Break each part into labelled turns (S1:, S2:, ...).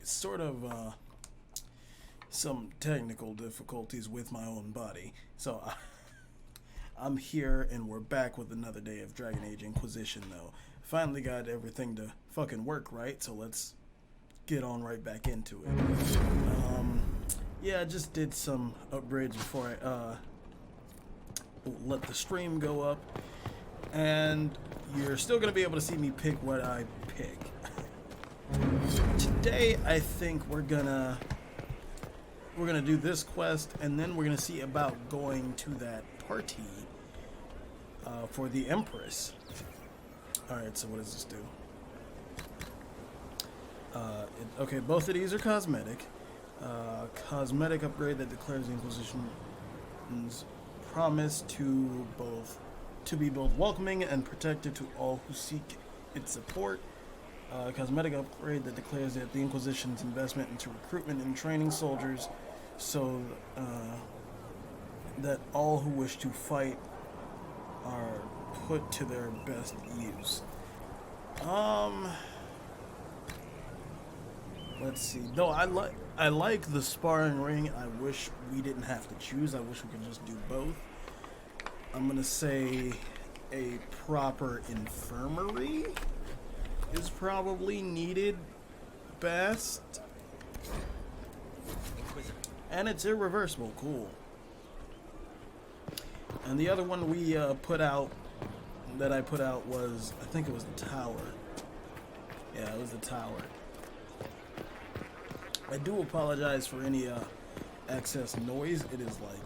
S1: sort of some technical difficulties with my own body. So I'm here, and we're back with another day of Dragon Age Inquisition, though. Finally got everything to fucking work right, so let's get on right back into it. Yeah, I just did some upgrades before I let the stream go up, and you're still gonna be able to see me pick what I pick. Today, I think we're gonna do this quest, and then we're gonna see about going to that party for the Empress. Alright, so what does this do? Okay, both of these are cosmetic. Cosmetic upgrade that declares the Inquisition's promise to be both welcoming and protective to all who seek its support. Cosmetic upgrade that declares that the Inquisition's investment into recruitment and training soldiers so that all who wish to fight are put to their best use. Let's see. Though I like the sparring ring. I wish we didn't have to choose. I wish we could just do both. I'm gonna say a proper infirmary is probably needed best. And it's irreversible. Cool. And the other one we put out, that I put out, was, I think it was the tower. Yeah, it was the tower. I do apologize for any excess noise. It is like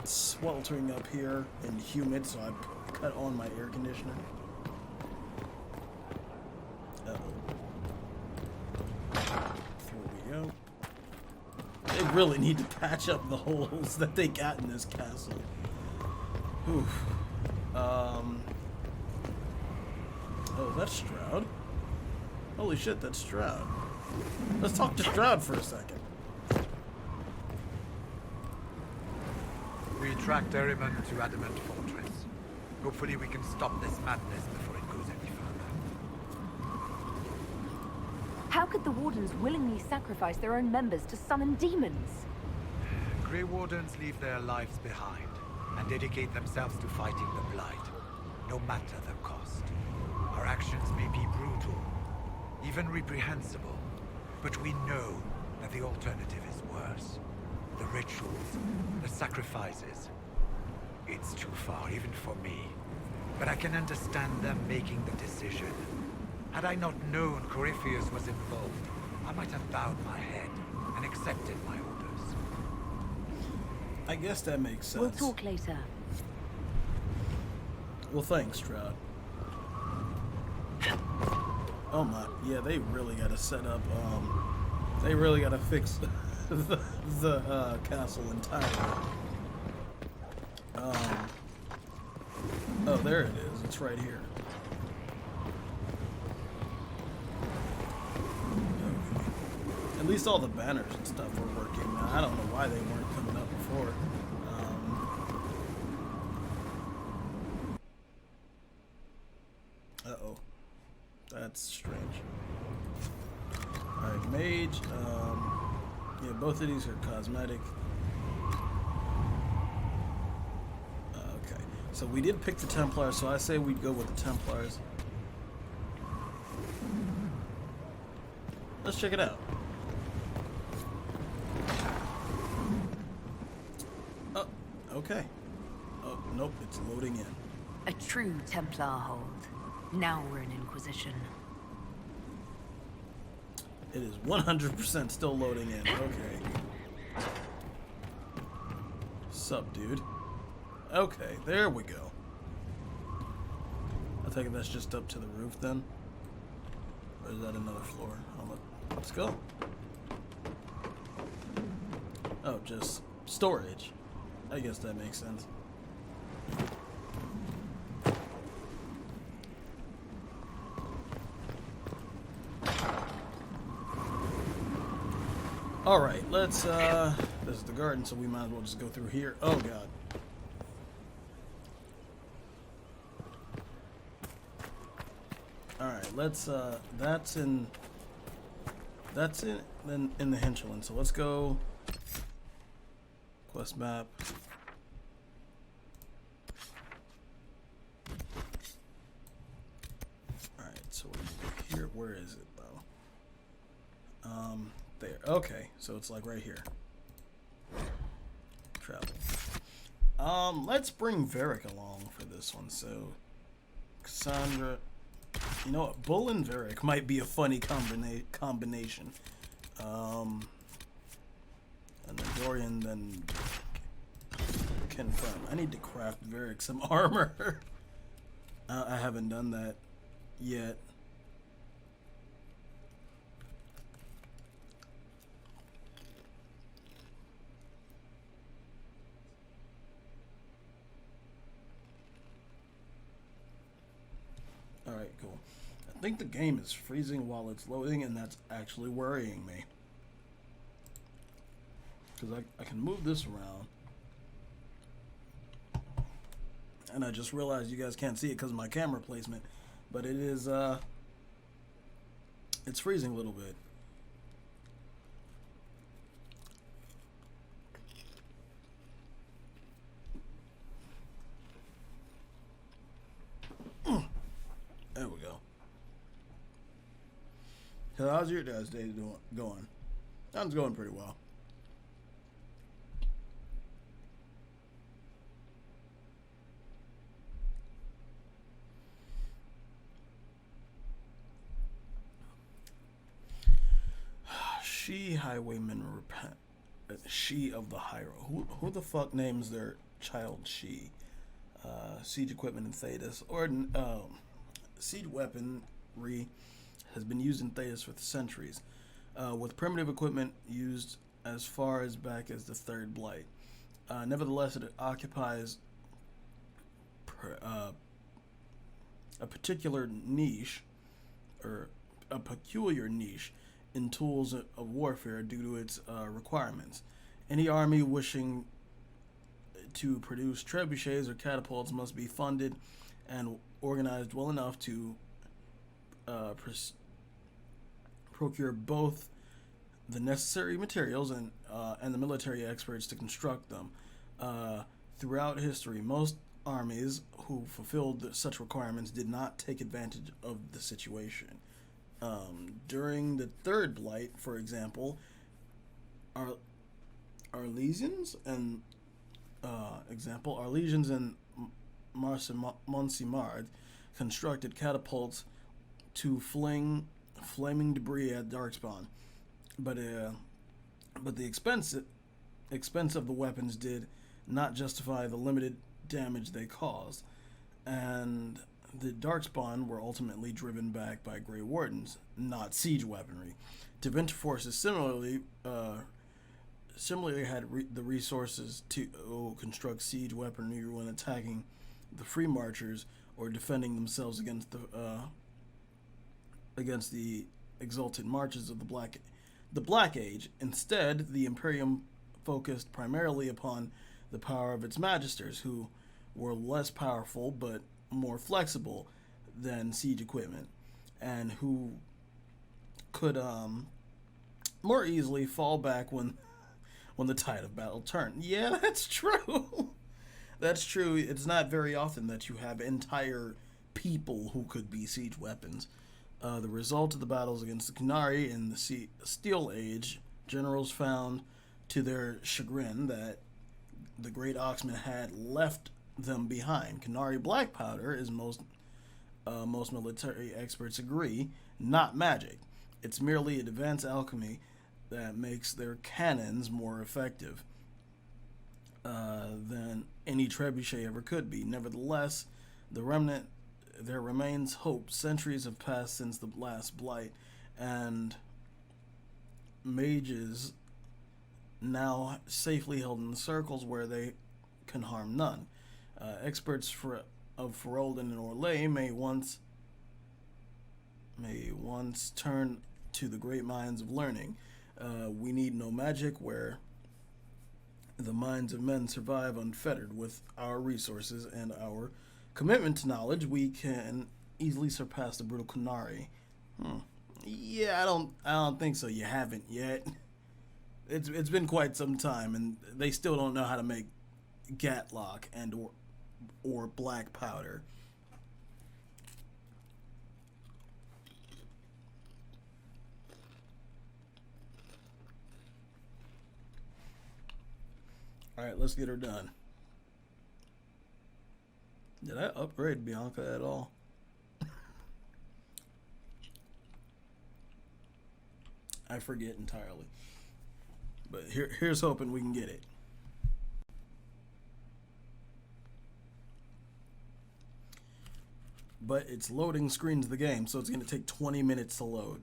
S1: sweltering up here and humid, so I cut on my air conditioner. Here we go. They really need to patch up the holes that they got in this castle. Oof. Oh, that's Stroud. Holy shit, that's Stroud. Let's talk to Stroud for a second.
S2: We tracked Ehrman to Adamant Fortress. Hopefully we can stop this madness before it goes any further.
S3: How could the Wardens willingly sacrifice their own members to summon demons?
S2: Grey Wardens leave their lives behind and dedicate themselves to fighting the Blight, no matter the cost. Our actions may be brutal, even reprehensible, but we know that the alternative is worse. The rituals, the sacrifices. It's too far, even for me. But I can understand them making the decision. Had I not known Corypheus was involved, I might have bowed my head and accepted my orders.
S1: I guess that makes sense.
S3: We'll talk later.
S1: Well, thanks, Stroud. Oh my, yeah, they really gotta set up, they really gotta fix the castle entirely. Oh, there it is, it's right here. Okay. At least all the banners and stuff are working now. I don't know why they weren't coming up before. Uh-oh. That's strange. Alright, mage. Yeah, both of these are cosmetic. Okay, so we did pick the Templars, so I say we'd go with the Templars. Let's check it out. Oh, okay. Oh, nope, it's loading in.
S3: A true Templar hold. Now we're in Inquisition.
S1: It is 100% still loading in. Okay. Sup, dude? Okay, there we go. I think that's just up to the roof then. Or is that another floor? Let's go. Oh, just storage. I guess that makes sense. Alright, let's, this is the garden, so we might as well just go through here. Oh, God. Alright, let's, that's that's it then in the hinterland. So let's go quest map. Alright, so here, where is it though? There. Okay, so it's like right here. Travel. Let's bring Varric along for this one. So Cassandra, you know what? Bull and Varric might be a funny combination. And then Dorian, then confirm. I need to craft Varric some armor. I haven't done that yet. Alright, cool. I think the game is freezing while it's loading, and that's actually worrying me. Because I can move this around. And I just realized you guys can't see it because of my camera placement. But it is, it's freezing a little bit. There we go. So how's your guys' day going? Mine's going pretty well. She highwayman repent. She of the high road. Who the fuck names their child she? Siege equipment in Thedas, or siege weaponry has been used in Thedas for centuries, with primitive equipment used as far as back as the Third Blight. Nevertheless, it occupies a particular niche, or a peculiar niche, in tools of warfare due to its requirements. Any army wishing to produce trebuchets or catapults must be funded and organized well enough to procure both the necessary materials and the military experts to construct them. Throughout history, most armies who fulfilled such requirements did not take advantage of the situation. During the Third Blight, for example, Arlesians and Monsimard constructed catapults to fling flaming debris at Darkspawn, but the expense of the weapons did not justify the limited damage they caused, and the Darkspawn were ultimately driven back by Grey Wardens, not siege weaponry. Tevinter forces similarly had the resources to construct siege weaponry when attacking the Free Marchers or defending themselves against the exalted marches of the Black Age. Instead, the Imperium focused primarily upon the power of its magisters, who were less powerful but more flexible than siege equipment, and who could more easily fall back when the tide of battle turned. Yeah, that's true. That's true. It's not very often that you have entire people who could be siege weapons. The result of the battles against the Qunari in the Steel Age, generals found to their chagrin that the Great Oxman had left them behind. Qunari black powder, as most military experts agree, not magic. It's merely advanced alchemy that makes their cannons more effective than any trebuchet ever could be. Nevertheless, there remains hope. Centuries have passed since the last blight, and mages now safely held in circles where they can harm none. Experts of Ferelden and Orlais may once turn to the great minds of learning. We need no magic where the minds of men survive unfettered. With our resources and our commitment to knowledge, we can easily surpass the brutal Qunari. Yeah, I don't think so. You haven't yet. It's been quite some time, and they still don't know how to make gatlock and or black powder. All right, let's get her done. Did I upgrade Bianca at all? I forget entirely. But here's hoping we can get it. But it's loading screens the game, so it's going to take 20 minutes to load.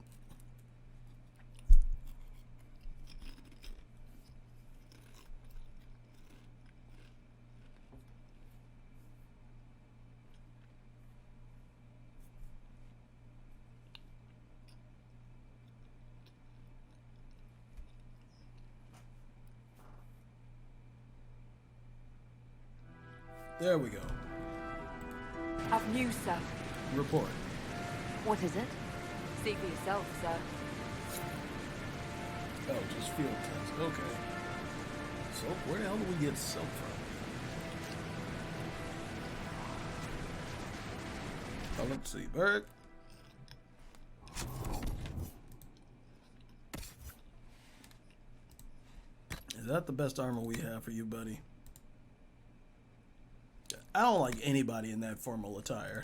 S1: There we go.
S3: Have news, sir.
S1: Report.
S3: What is it? See for yourself, sir.
S1: Oh, just field test. Okay. So, where the hell do we get soap from? Oh, let's see. Bert. Is that the best armor we have for you, buddy? I don't like anybody in that formal attire.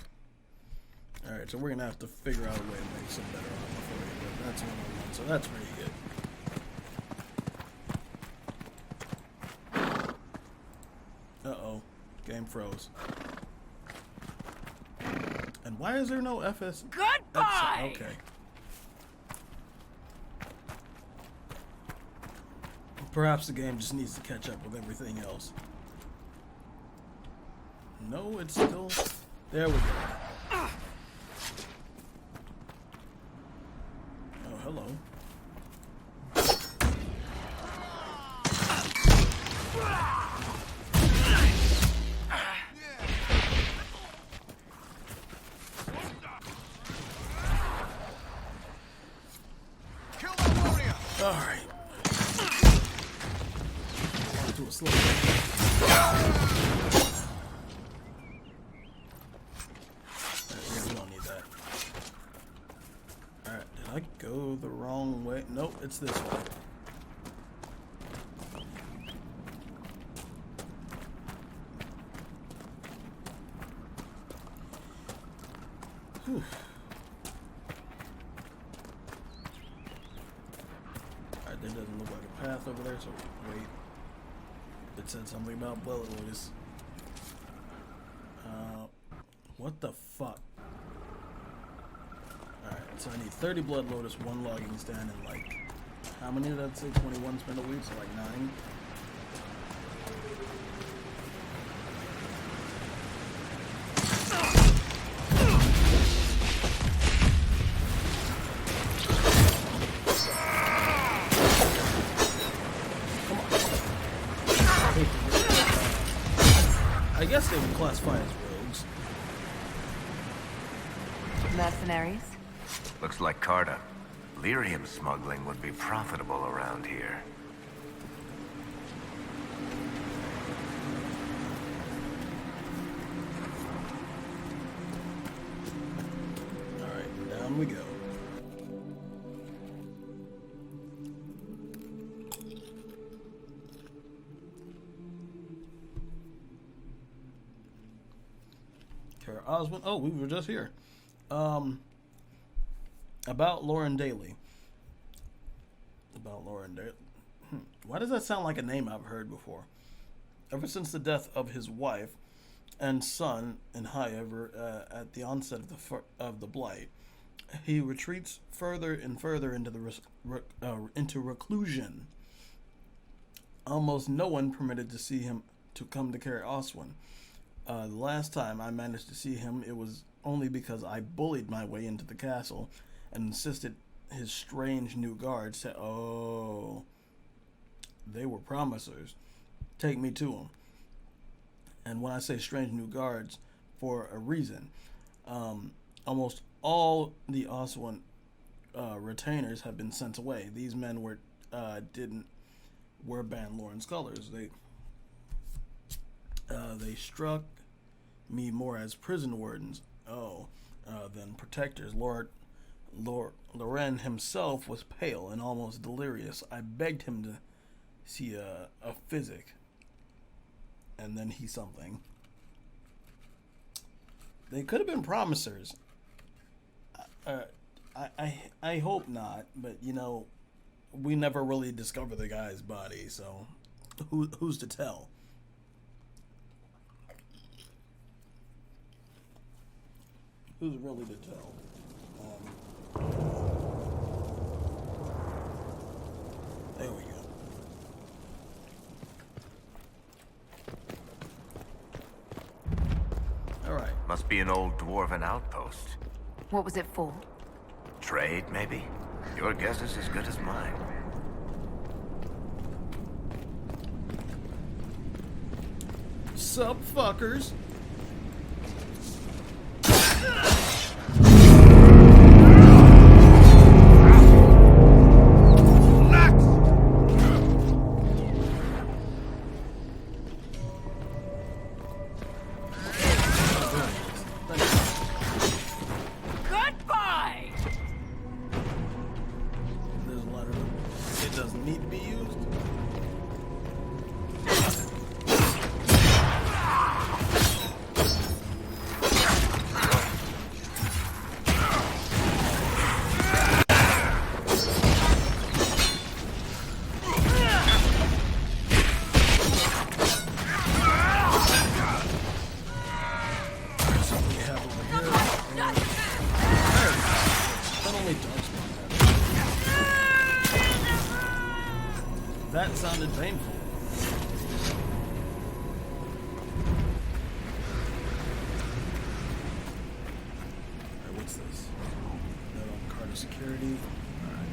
S1: Alright, so we're going to have to figure out a way to make some better armor for you, but that's 101, so that's pretty good. Uh-oh. Game froze. And why is there no FS?
S3: Goodbye!
S1: Okay. Perhaps the game just needs to catch up with everything else. No, it's still... There we go. Oh, hello.
S2: Kill that warrior!
S1: Alright. Do a slow. We don't need that. Alright, did I go the wrong way? Nope, it's this way. Whew. Alright, there doesn't look like a path over there, so wait. It said something about blood lotus. What the fuck? Alright, so I need 30 blood lotus, 1 logging stand, and like, how many did that say? 21 spindle weeds, so like 9? I guess they would classify as rogues.
S3: Mercenaries?
S4: Looks like Carta. Lyrium smuggling would be profitable around here.
S1: Alright, down we go. Kara Oswin. Oh, we were just here. About Lauren Daly. About Lauren Daly. Why does that sound like a name I've heard before? Ever since the death of his wife and son in Highever at the onset of the Blight, he retreats further and further into into reclusion. Almost no one permitted to see him to come to Caer Oswin. The last time I managed to see him, it was only because I bullied my way into the castle and insisted his strange new guards said, "Oh, they were promisers. Take me to them." And when I say strange new guards, for a reason, almost all the Oswin retainers have been sent away. These men were didn't wear Banlorn's colors. They struck me more as prison wardens, than protectors. Lord Loren himself was pale and almost delirious. I begged him to see a physic, and then he something. They could have been promisers. I hope not, but you know, we never really discover the guy's body, so who's to tell? Who's really to tell? There we go. All right.
S4: Must be an old dwarven outpost.
S3: What was it for?
S4: Trade, maybe? Your guess is as good as mine.
S1: Sup, fuckers? That sounded painful. Alright, what's this? That on Carter security. Alright.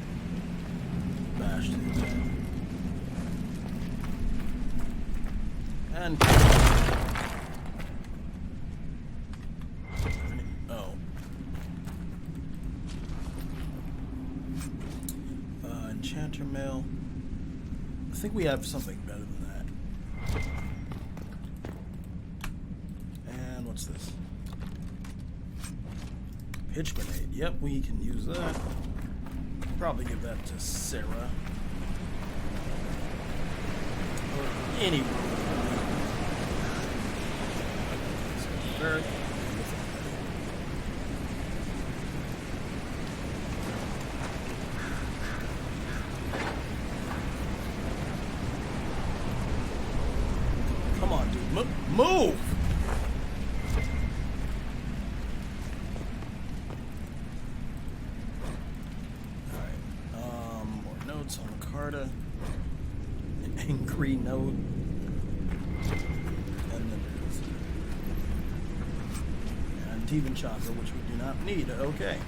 S1: Bash to the attack. And enchanter mail. I think we have something better than that. And what's this? Pitch grenade. Yep, we can use that. Probably give that to Sarah. Or anyone. Very. Come on, dude. Move! Alright. More notes on Carta. An angry note. And then there's an Antivan chopper, which we do not need. Okay.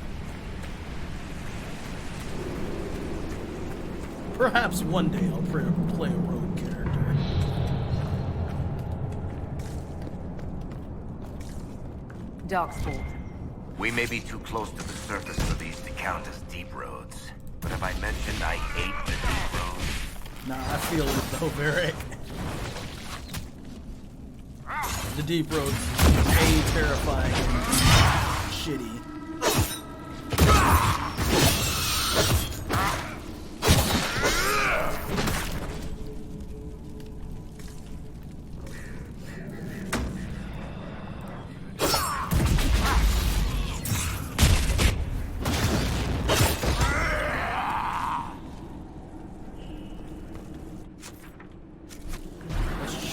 S1: Perhaps one day I'll play a rogue character.
S3: Darkspawn.
S4: We may be too close to the surface for these to count as deep roads. But have I mentioned I hate the deep roads?
S1: Nah, I feel it though, Varric. The deep roads, terrifying and shitty.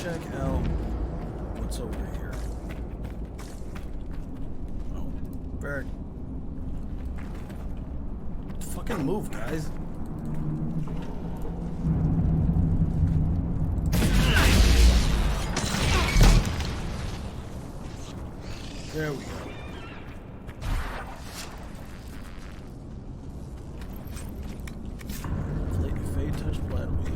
S1: Check out what's over here. Oh, Barrett. Fucking move, guys. There we go. Fade touch flatly.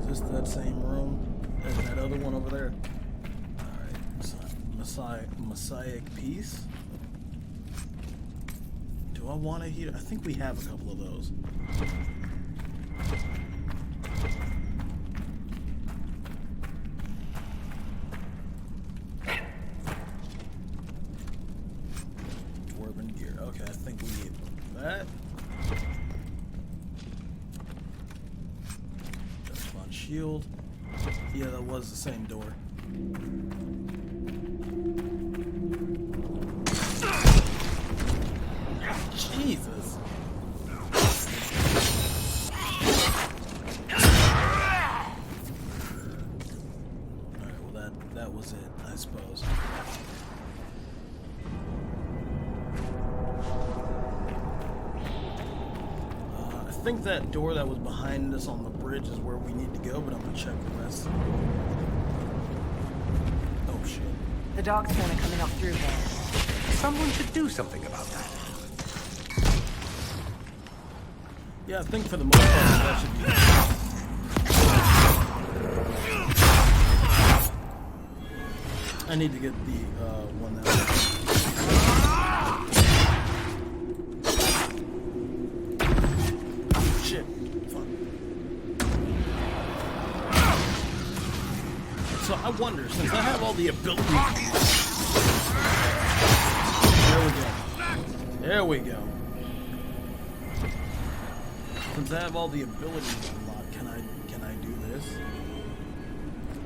S1: Is this that same room as that other one over there? Alright, Messiah Peace. I want a heater? I think we have a couple of those. Dwarven gear. Okay, I think we need that. Respawn shield. Yeah, that was the same door. Jesus. Alright, well that was it, I suppose. I think that door that was behind us on the bridge is where we need to go, but I'm gonna check the rest. Oh shit.
S3: The darkspawn are coming up through here.
S2: Someone should do something about that.
S1: Yeah, I think for the most part that should be. I need to get the one that. Shit. Fuck. So I wonder, since I have all the abilities. There we go. Since I have all the abilities unlocked, can I do this?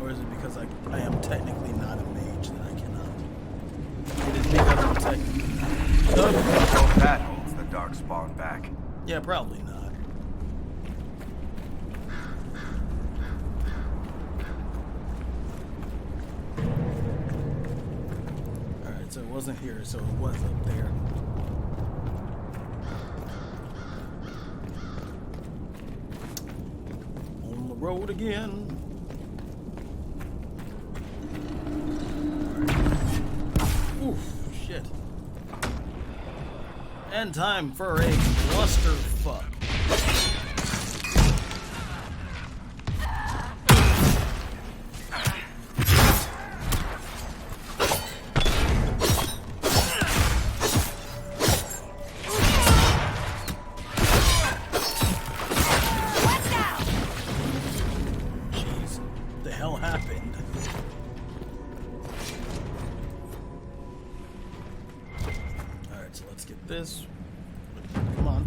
S1: Or is it because I am technically not a mage that I cannot? It is because I'm technically not.
S4: Hope that holds the dark spawn back.
S1: Yeah, probably not. Alright, so it wasn't here, so it was up there. Road again. Oof, shit. And time for a clusterfuck. This. Come on.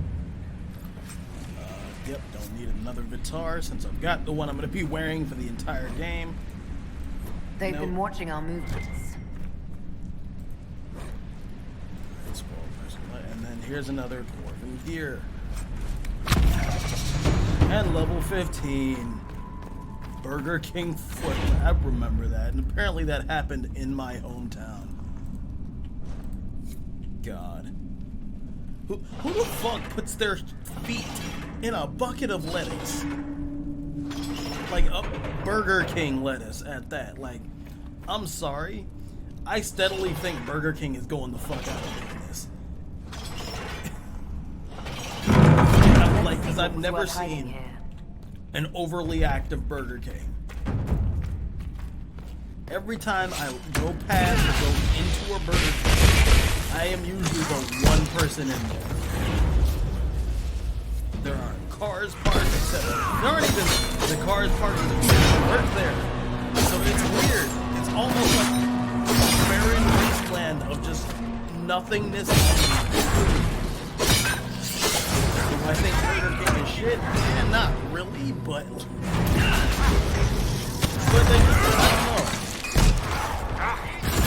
S1: Yep, don't need another Vitar since I've got the one I'm going to be wearing for the entire game.
S3: They've been watching our movements.
S1: And then here's another Dwarven gear. And level 15. Burger King foot. I remember that. And apparently that happened in my hometown. God. Who the fuck puts their feet in a bucket of lettuce? Like a Burger King lettuce at that. Like, I'm sorry. I steadily think Burger King is going the fuck out of business. Like, because I've never seen an overly active Burger King. Every time I go past or go into a Burger King, I am usually the one person in there. There aren't cars parked, except there aren't even the cars parked work there. So it's weird. It's almost like a barren wasteland of just nothingness. I think Burger King is shit, and not really, but they, I don't know.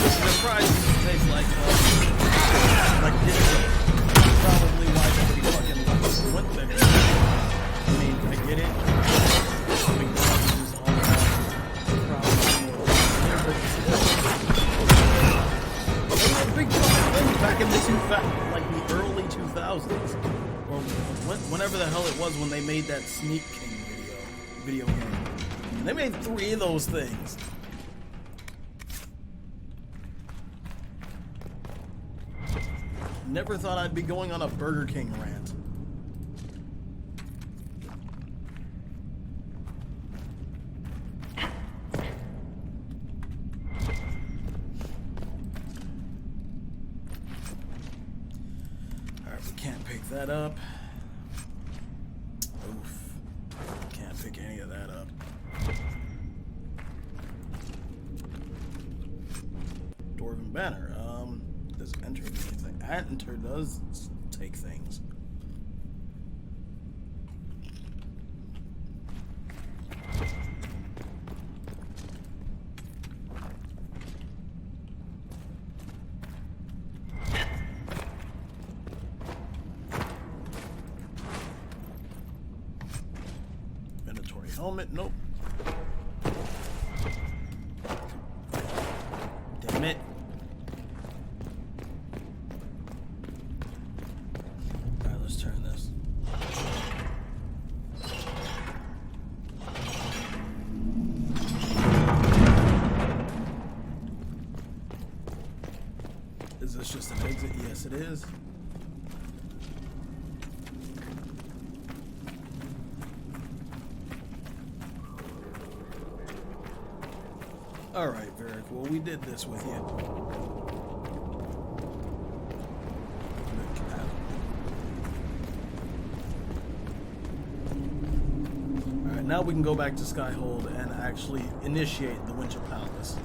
S1: The fries taste like this. Probably why somebody fucking went there. I mean, I get it. McDonald's is all about probably a big fucking thing back in the early 2000s, or whenever the hell it was when they made that Sneak King video game. And they made 3 of those things. Never thought I'd be going on a Burger King rant. Alright, we can't up. Oof. Can't pick any of that up. Dwarven banner. Does enter anything? Enter does take things. Mandatory helmet. Nope. Damn it. Alright, let's turn this. Is this just an exit? Yes, it is. Alright, Varric. Well, we did this with you. Alright, now we can go back to Skyhold and actually initiate the Winter Palace.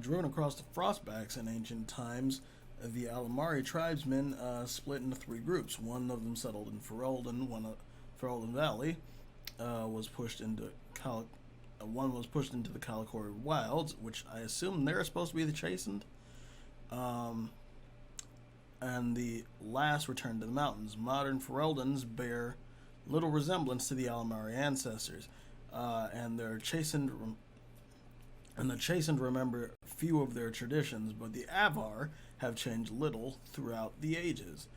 S1: Driven across the Frostbacks in ancient times, the Alamari tribesmen split into three groups. One of them settled in Ferelden, Ferelden Valley, was pushed into one was pushed into the Kalikori Wilds, which I assume they're supposed to be the Chastened. And the last returned to the mountains. Modern Fereldans bear little resemblance to the Alamari ancestors, and the Chastened remember few of their traditions, but the Avar have changed little throughout the ages.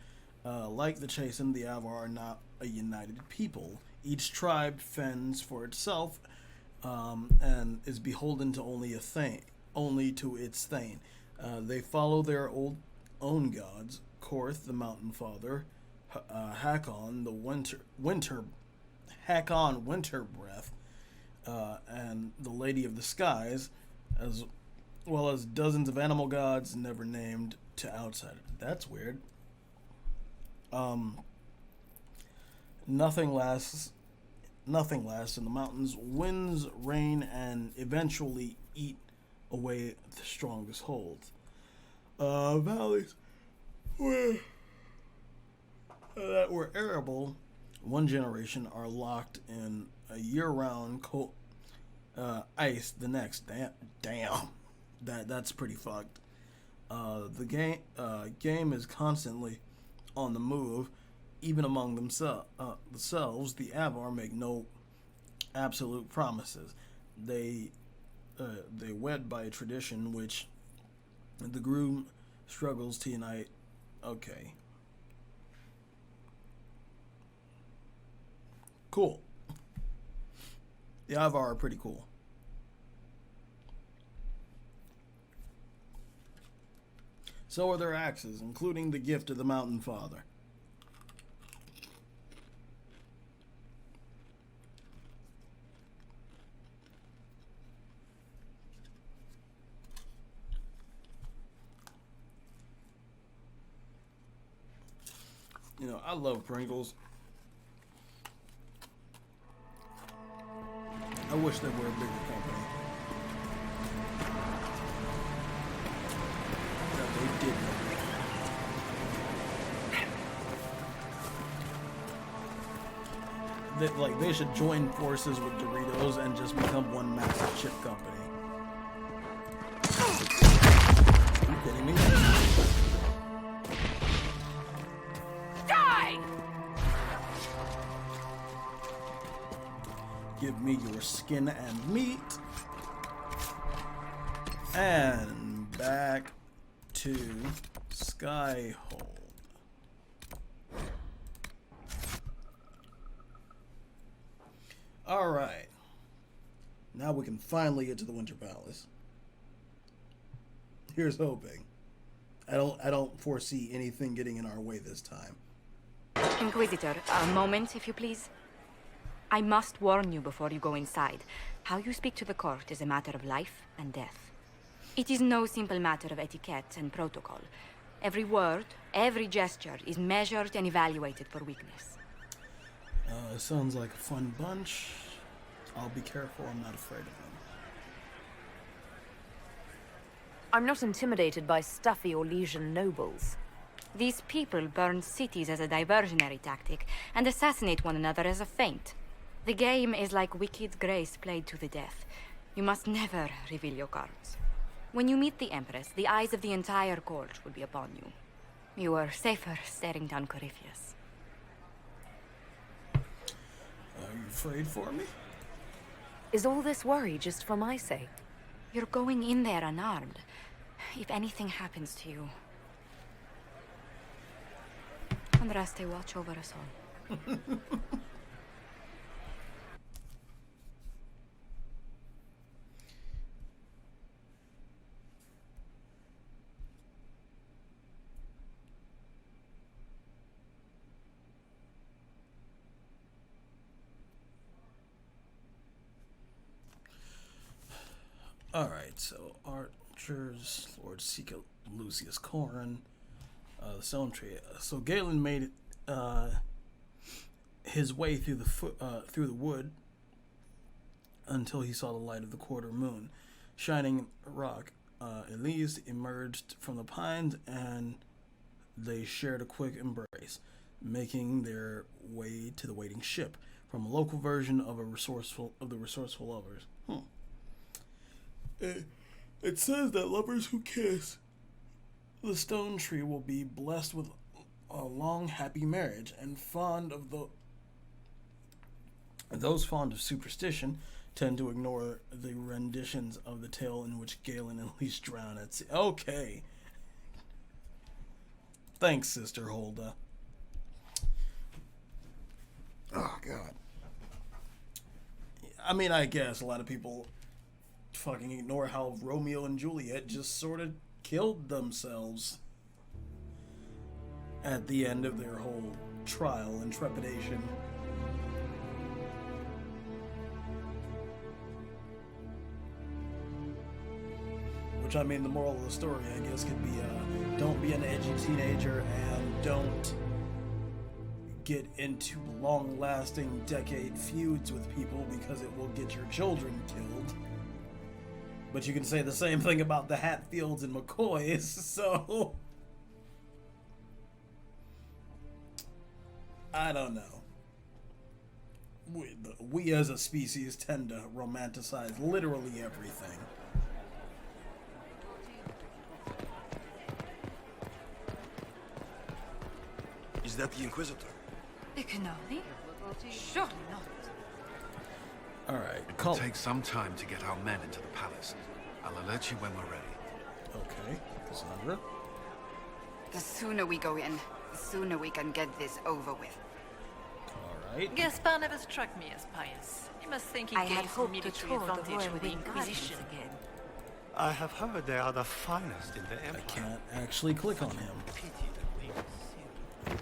S1: Like the Chastened, the Avar are not a united people. Each tribe fends for itself, and is beholden to only to its thane. They follow their own gods: Korth, the Mountain Father; Hakon, the Winter Breath; and the Lady of the Skies, as well as dozens of animal gods never named to outsiders. That's weird. Nothing lasts in the mountains. Winds, rain, and eventually eat away the strongest holds. Valleys that were arable one generation are locked in a year-round cold ice the next. Damn. That's pretty fucked. The game is constantly on the move. Even among themselves, the Avar make no absolute promises. They wed by tradition, which the groom struggles to unite. Okay. Cool. The Avar are pretty cool. So are their axes, including the gift of the Mountain Father. You know, I love Pringles. I wish they were a bigger company. That they didn't. They should join forces with Doritos and just become one massive chip company. Are you kidding me?
S3: Die!
S1: Give me your skin and meat. And back to Skyhold. Alright. Now we can finally get to the Winter Palace. Here's hoping. I don't foresee anything getting in our way this time.
S5: Inquisitor, a moment, if you please. I must warn you before you go inside. How you speak to the court is a matter of life and death. It is no simple matter of etiquette and protocol. Every word, every gesture is measured and evaluated for weakness.
S1: Sounds like a fun bunch. I'll be careful, I'm not afraid of them.
S3: I'm not intimidated by stuffy Orlesian nobles.
S5: These people burn cities as a diversionary tactic and assassinate one another as a feint. The game is like Wicked Grace played to the death. You must never reveal your cards. When you meet the Empress, the eyes of the entire court will be upon you. You are safer staring down Corypheus.
S1: Are you afraid for me?
S3: Is all this worry just for my sake?
S5: You're going in there unarmed. If anything happens to you... Andraste, watch over us all.
S1: Alright, so archers, Lord Sika, Lucius Corrin, the Stone Tree. So Galen made his way through the wood until he saw the light of the quarter moon. Shining rock, Elise emerged from the pines and they shared a quick embrace, making their way to the waiting ship from a local version of the resourceful lovers. It says that lovers who kiss the Stone Tree will be blessed with a long, happy marriage, and those fond of superstition tend to ignore the renditions of the tale in which Galen and Elise drown at sea. Okay. Thanks, Sister Holda. Oh, God. I mean, I guess a lot of people fucking ignore how Romeo and Juliet just sort of killed themselves at the end of their whole trial and trepidation. Which, I mean, the moral of the story, I guess, could be, don't be an edgy teenager and don't get into long-lasting decade feuds with people because it will get your children killed. But you can say the same thing about the Hatfields and McCoys, so... I don't know. We as a species tend to romanticize literally everything.
S6: Is that the Inquisitor?
S5: Ignore? Surely not.
S1: Alright,
S6: It will take some time to get our men into the palace. I'll alert you when we're ready.
S1: Okay, Cassandra.
S7: The sooner we go in, the sooner we can get this over with.
S1: Alright.
S8: Gaspar never struck me as pious. You must think he
S5: I had
S8: gained some
S5: hoped to
S8: military
S5: tour the
S8: advantage
S5: royal
S8: with the
S5: winged
S8: Inquisition.
S5: gardens again.
S9: I have heard they are the finest in the
S1: I
S9: Empire.
S1: can't actually click on him.
S9: Pity that we will see.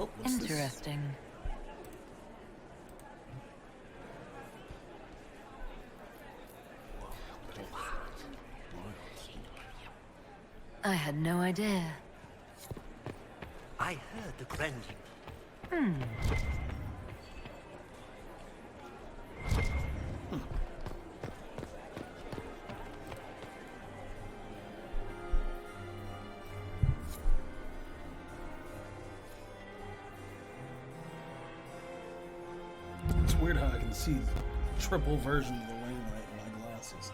S1: Oh, what's this?
S3: Interesting. I had no idea.
S9: I heard the Kremlin.
S1: It's weird how I can see triple versions of the ring light in my glasses.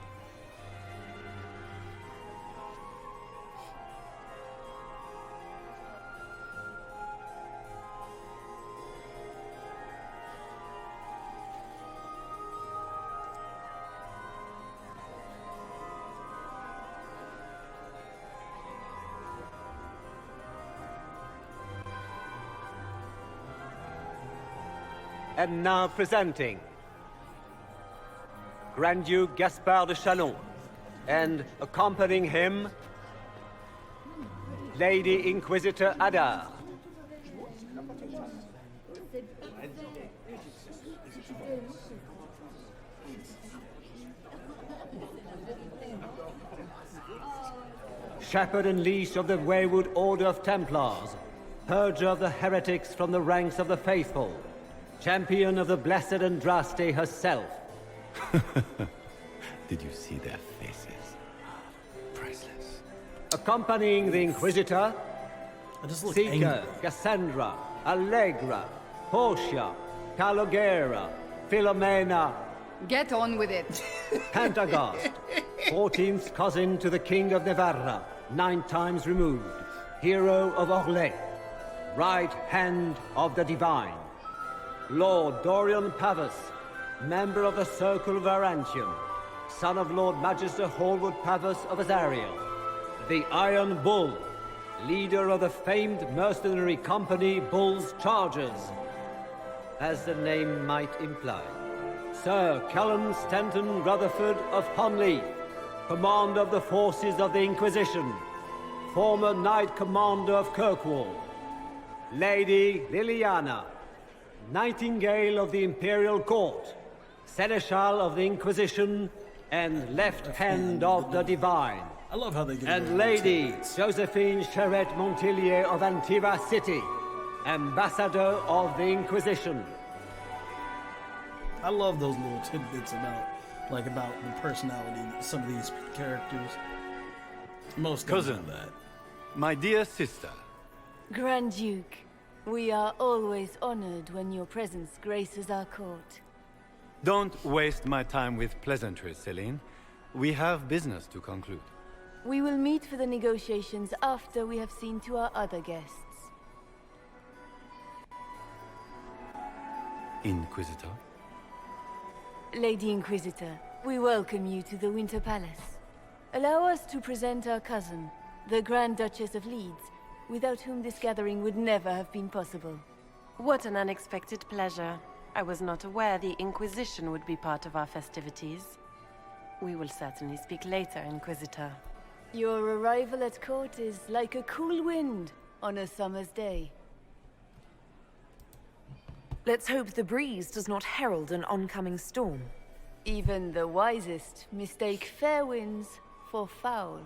S9: And now presenting Grand Duke Gaspard de Chalon, and accompanying him, Lady Inquisitor Adar. Shepherd and leash of the Wayward Order of Templars, purger of the heretics from the ranks of the faithful, champion of the Blessed Andraste herself.
S10: Did you see their faces? Priceless.
S9: Accompanying the Inquisitor,
S1: I just look
S9: Seeker,
S1: angry.
S9: Cassandra, Allegra, Portia, Calogera, Philomena,
S7: Get on with it.
S9: Pantagast, 14th cousin to the King of Navarra, 9 times removed, hero of Orlais, right hand of the Divine, Lord Dorian Pavus, member of the Circle of Arantium, son of Lord Magister Hallwood Pavus of Azariel, the Iron Bull, leader of the famed mercenary company Bull's Chargers, as the name might imply. Sir Callum Stanton Rutherford of Honley, commander of the forces of the Inquisition, former Knight Commander of Kirkwall, Lady Liliana, Nightingale of the Imperial Court, Seneschal of the Inquisition, and Left Hand of the Divine.
S1: I love how they get
S9: And Lady Josephine Charette Montillier of Antiva City, Ambassador of the Inquisition.
S1: I love those little tidbits about the personality of some of these characters. Most
S6: Cousin.
S1: of that.
S6: My dear sister,
S11: Grand Duke, we are always honored when your presence graces our court.
S6: don't waste my time with pleasantries, Celine. We have business to conclude.
S11: We will meet for the negotiations after we have seen to our other guests.
S6: Inquisitor?
S11: Lady Inquisitor, we welcome you to the Winter Palace. Allow us to present our cousin, the Grand Duchess of Leeds, without whom this gathering would never have been possible.
S12: What an unexpected pleasure. I was not aware the Inquisition would be part of our festivities. We will certainly speak later, Inquisitor.
S11: Your arrival at court is like a cool wind on a summer's day.
S3: Let's hope the breeze does not herald an oncoming storm.
S11: Even the wisest mistake fair winds for foul.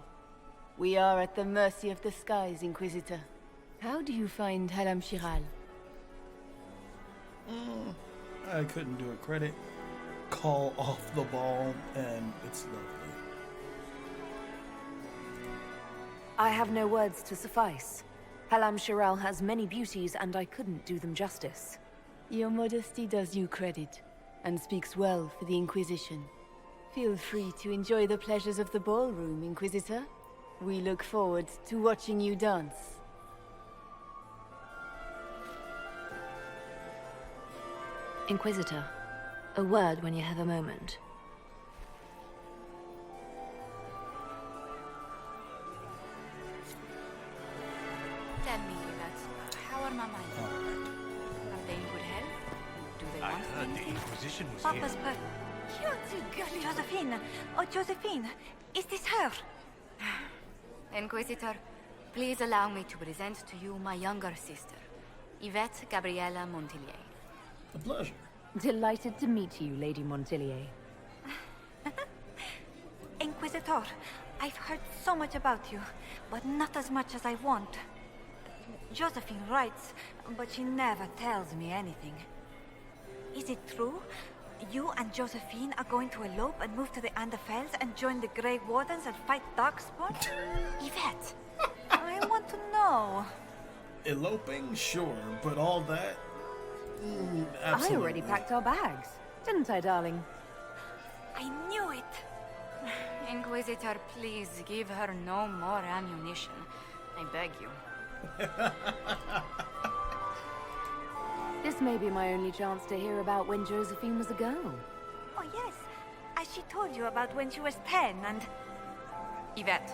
S11: We are at the mercy of the skies, Inquisitor. How do you find Halam Shiral?
S1: I couldn't do it credit. Call off the ball, and it's lovely.
S3: I have no words to suffice. Halam Shiral has many beauties, and I couldn't do them justice.
S11: Your modesty does you credit, and speaks well for the Inquisition. Feel free to enjoy the pleasures of the ballroom, Inquisitor. We look forward to watching you dance.
S3: Inquisitor, a word when you have a moment.
S5: Tell me, Yvette, how are Mama and you? Are they in good health? Do they want anything?
S6: Inquisition was
S5: Papa's per...
S3: You're too girly. Josephine! Oh, Josephine! Is this her?
S5: Inquisitor, please allow me to present to you my younger sister, Yvette Gabriella Montillier.
S1: A pleasure.
S3: Delighted to meet you, Lady Montillier.
S13: Inquisitor, I've heard so much about you, but not as much as I want. Josephine writes, but she never tells me anything. Is it true? You and Josephine are going to elope and move to the Anderfells and join the Grey Wardens and fight Darkspawn? Yvette, I want to know.
S1: Eloping, sure, but all that? Absolutely.
S3: I already packed our bags, didn't I, darling?
S13: I knew it.
S5: Inquisitor, please give her no more ammunition. I beg you.
S3: This may be my only chance to hear about when Josephine was a girl.
S13: Oh yes, as she told you about when she was 10 and...
S5: Yvette,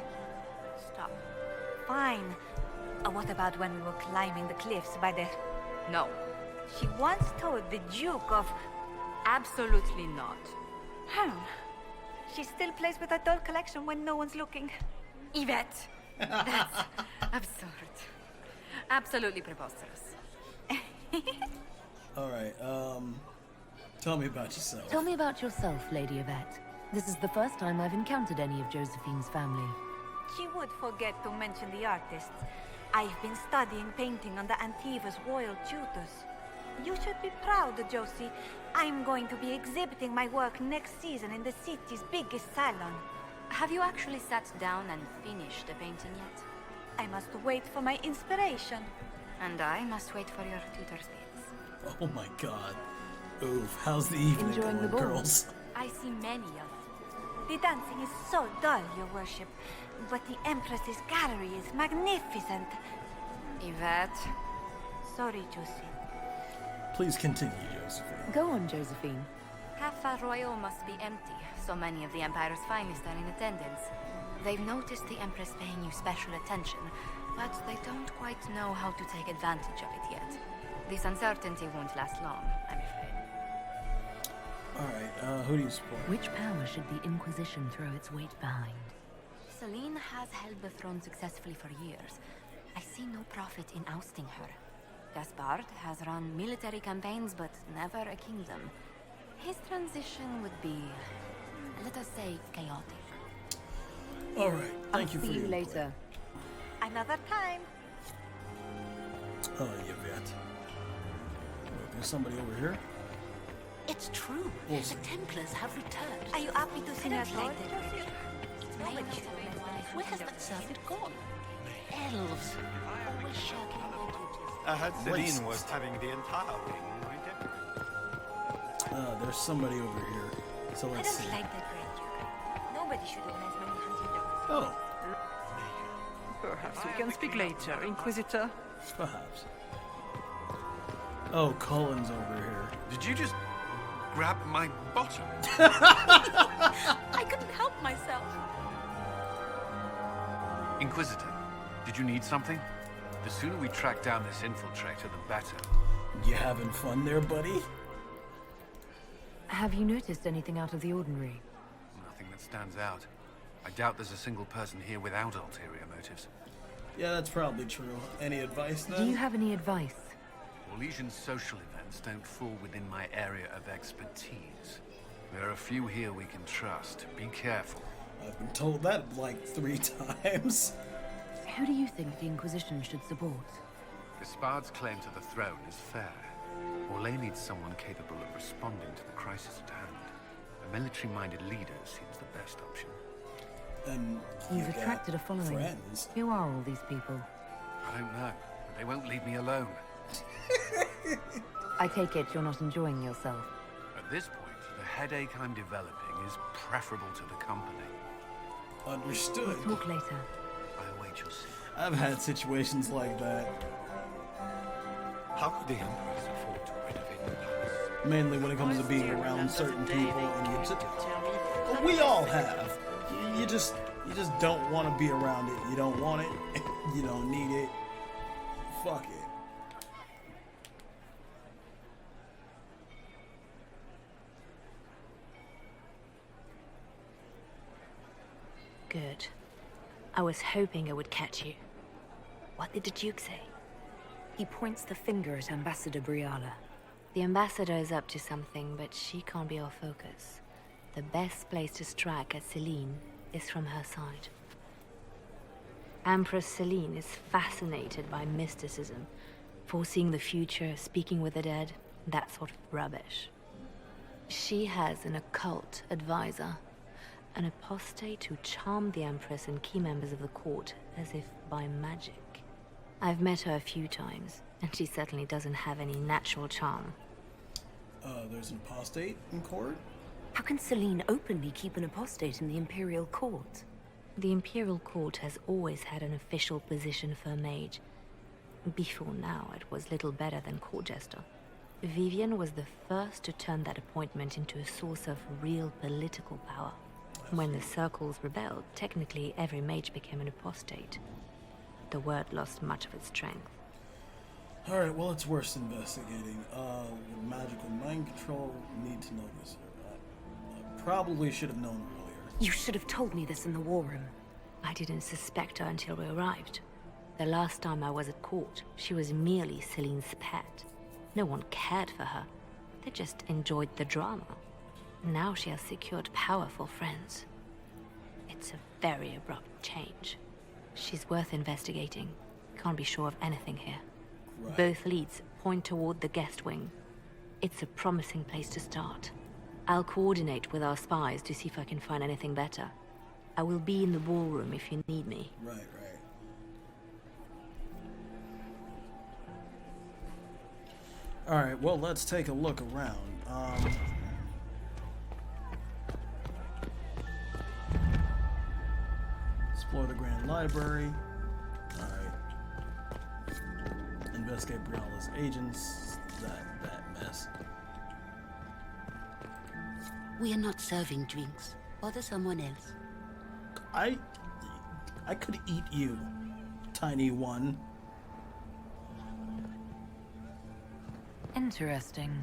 S13: Stop. Fine. What about when we were climbing the cliffs by the...
S5: no.
S13: She once told the Duke of...
S5: Absolutely not.
S13: She still plays with her doll collection when no one's looking.
S5: Yvette! That's absurd. Absolutely preposterous.
S1: Alright, tell me about yourself.
S3: Tell me about yourself, Lady Yvette. This is the first time I've encountered any of Josephine's family.
S13: She would forget to mention the artists. I've been studying painting under Antiva's royal tutors. You should be proud, Josie. I'm going to be exhibiting my work next season in the city's biggest salon.
S5: Have you actually sat down and finished the painting yet?
S13: I must wait for my inspiration.
S5: And I must wait for your tutor's bits.
S1: Oh my god. Oof, how's the evening
S3: Enjoying the
S1: going,
S3: ball?
S1: girls?
S5: I see many of them.
S13: The dancing is so dull, your worship. But the Empress's gallery is magnificent.
S5: Yvette.
S13: Sorry, Josie.
S1: Please continue, Josephine.
S3: Go on, Josephine.
S5: Cafe Royal must be empty. So many of the Empire's finest are in attendance. They've noticed the Empress paying you special attention, but they don't quite know how to take advantage of it yet. This uncertainty won't last long, I'm afraid.
S1: Alright, who do you support?
S3: Which power should the Inquisition throw its weight behind?
S5: Celine has held the throne successfully for years. I see no profit in ousting her. Gaspard has run military campaigns, but never a kingdom. His transition would be, let us say, chaotic.
S1: Alright, thank you for
S3: See
S1: your
S3: you
S1: input.
S3: later.
S13: Another time.
S1: Oh, Yvette. Wait, there's somebody over here?
S14: It's true.
S1: We'll
S14: The
S1: see.
S14: Templars have returned.
S13: Are you happy to see us later?
S14: Where has that servant gone? Elves. Always shirking their duties.
S6: I heard Celine
S1: Racist.
S6: was having the entire wing redecorated.
S1: There's somebody over here. So
S13: I
S1: let's
S13: don't
S1: see.
S13: like that grandeur. Nobody should have as many hunting dogs.
S1: Oh,
S8: Perhaps we can speak later, Inquisitor.
S1: perhaps. Oh, Cullen's over here.
S10: Did you just grab my bottom?
S14: I couldn't help myself.
S10: Inquisitor, did you need something? The sooner we track down this infiltrator, the better.
S1: You having fun there, buddy?
S3: Have you noticed anything out of the ordinary?
S10: Nothing that stands out. I doubt there's a single person here without ulterior motives.
S1: Yeah, that's probably true. Any advice, then?
S3: Do you have any advice?
S10: Orlesian's social events don't fall within my area of expertise. There are a few here we can trust. Be careful.
S1: I've been told that like 3 times.
S3: Who do you think the Inquisition should support?
S10: Gaspard's claim to the throne is fair. Orlais needs someone capable of responding to the crisis at hand. A military-minded leader seems the best option.
S1: And
S3: You've attracted a following.
S1: friends.
S3: Who are all these people?
S10: I don't know, but they won't leave me alone.
S3: I take it you're not enjoying yourself.
S10: At this point, the headache I'm developing is preferable to the company.
S1: Understood.
S3: Talk later.
S10: I await your signal.
S1: I've had situations like that.
S6: How could the Empress afford to renovate the palace?
S1: Mainly when it comes to being around certain people, and you just, but we all have. You just don't want to be around it. You don't want it. You don't need it. Fuck it.
S11: Good. I was hoping I would catch you. What did the Duke say?
S3: He points the finger at Ambassador Briala.
S5: The ambassador is up to something, but she can't be our focus. The best place to strike at Celine is from her side. Empress Celine is fascinated by mysticism, foreseeing the future, speaking with the dead, that sort of rubbish. She has an occult advisor, an apostate who charmed the Empress and key members of the court as if by magic. I've met her a few times, and she certainly doesn't have any natural charm.
S1: There's an apostate in court?
S3: How can Celine openly keep an apostate in the Imperial Court?
S5: The Imperial Court has always had an official position for a mage. Before now, it was little better than court jester. Vivian was the first to turn that appointment into a source of real political power. When the circles rebelled, technically every mage became an apostate. The word lost much of its strength.
S1: Alright, well, it's worth investigating. With magical mind control, need to know this. I probably should have known earlier.
S3: You should have told me this in the war room. I didn't suspect her until we arrived. The last time I was at court, she was merely Celine's pet. No one cared for her. They just enjoyed the drama. Now she has secured powerful friends. It's a very abrupt change. She's worth investigating. Can't be sure of anything here.
S1: Right.
S3: Both leads point toward the guest wing. It's a promising place to start. I'll coordinate with our spies to see if I can find anything better. I will be in the ballroom if you need me.
S1: Right. Alright, well, let's take a look around. Explore the Grand Library. Alright. Investigate Brianna's agents. That mess.
S14: We are not serving drinks. Bother someone else.
S1: I could eat you, tiny one.
S3: Interesting.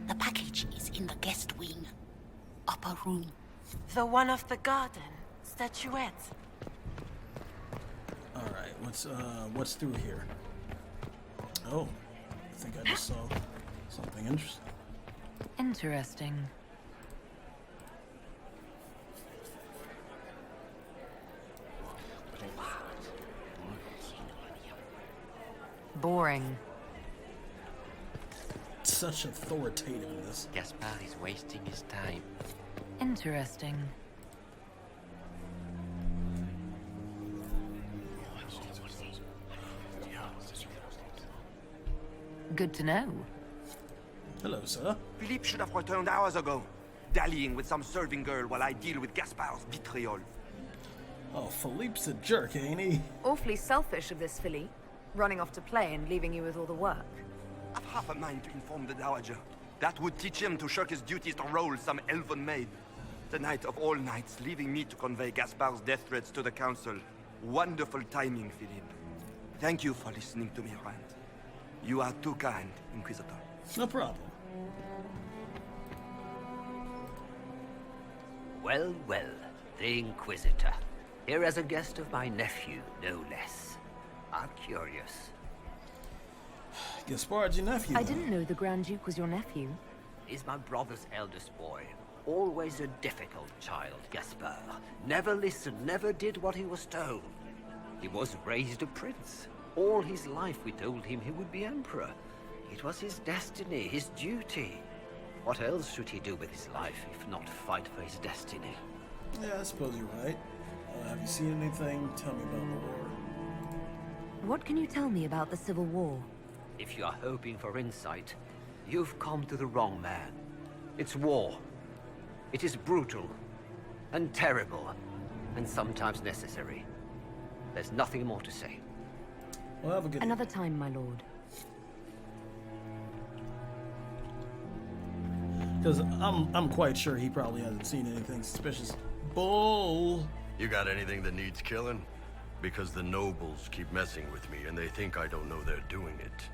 S14: The package is in the guest wing. Upper room.
S12: The one off the garden. Statuette.
S1: Alright, what's through here? Oh, I think I just saw something interesting.
S3: Interesting. Boring.
S1: Such authoritativeness.
S4: Gaspard is wasting his time.
S3: Interesting. Good to know.
S1: Hello, sir.
S15: Philippe should have returned hours ago, dallying with some serving girl while I deal with Gaspard's vitriol.
S1: Oh, Philippe's a jerk, ain't he?
S3: Awfully selfish of this filly, running off to play and leaving you with all the work.
S15: I've half a mind to inform the Dowager. That would teach him to shirk his duties to roll some elven maid. The night of all nights, leaving me to convey Gaspard's death threats to the Council. Wonderful timing, Philippe. Thank you for listening to me rant. You are too kind, Inquisitor.
S1: No problem.
S16: Well, well, the Inquisitor. Here as a guest of my nephew, no less. I'm curious.
S1: Gaspard's your nephew.
S3: I didn't know the Grand Duke was your nephew.
S16: He's my brother's eldest boy. Always a difficult child, Gaspard. Never listened, never did what he was told. He was raised a prince. All his life we told him he would be emperor. It was his destiny, his duty. What else should he do with his life if not fight for his destiny?
S1: Yeah, I suppose you're right. Have you seen anything? Tell me about the war.
S3: What can you tell me about the Civil War?
S16: If you are hoping for insight, you've come to the wrong man. It's war. It is brutal, and terrible, and sometimes necessary. There's nothing more to say.
S1: Well, have a good
S3: Another time, my lord.
S1: Because I'm quite sure he probably hasn't seen anything suspicious. Bull!
S17: You got anything that needs killing? Because the nobles keep messing with me and they think I don't know they're doing it.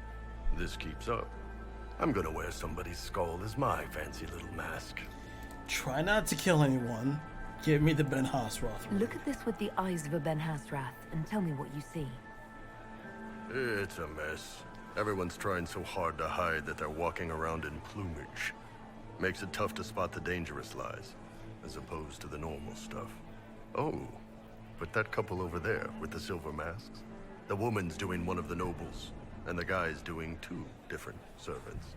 S17: This keeps up, I'm gonna wear somebody's skull as my fancy little mask.
S1: Try not to kill anyone. Give me the Ben Hasrath.
S3: Look at this with the eyes of a Ben Hasrath and tell me what you see.
S17: It's a mess. Everyone's trying so hard to hide that they're walking around in plumage. Makes it tough to spot the dangerous lies, as opposed to the normal stuff. Oh, but that couple over there with the silver masks? The woman's doing one of the nobles, and the guy's doing two different servants.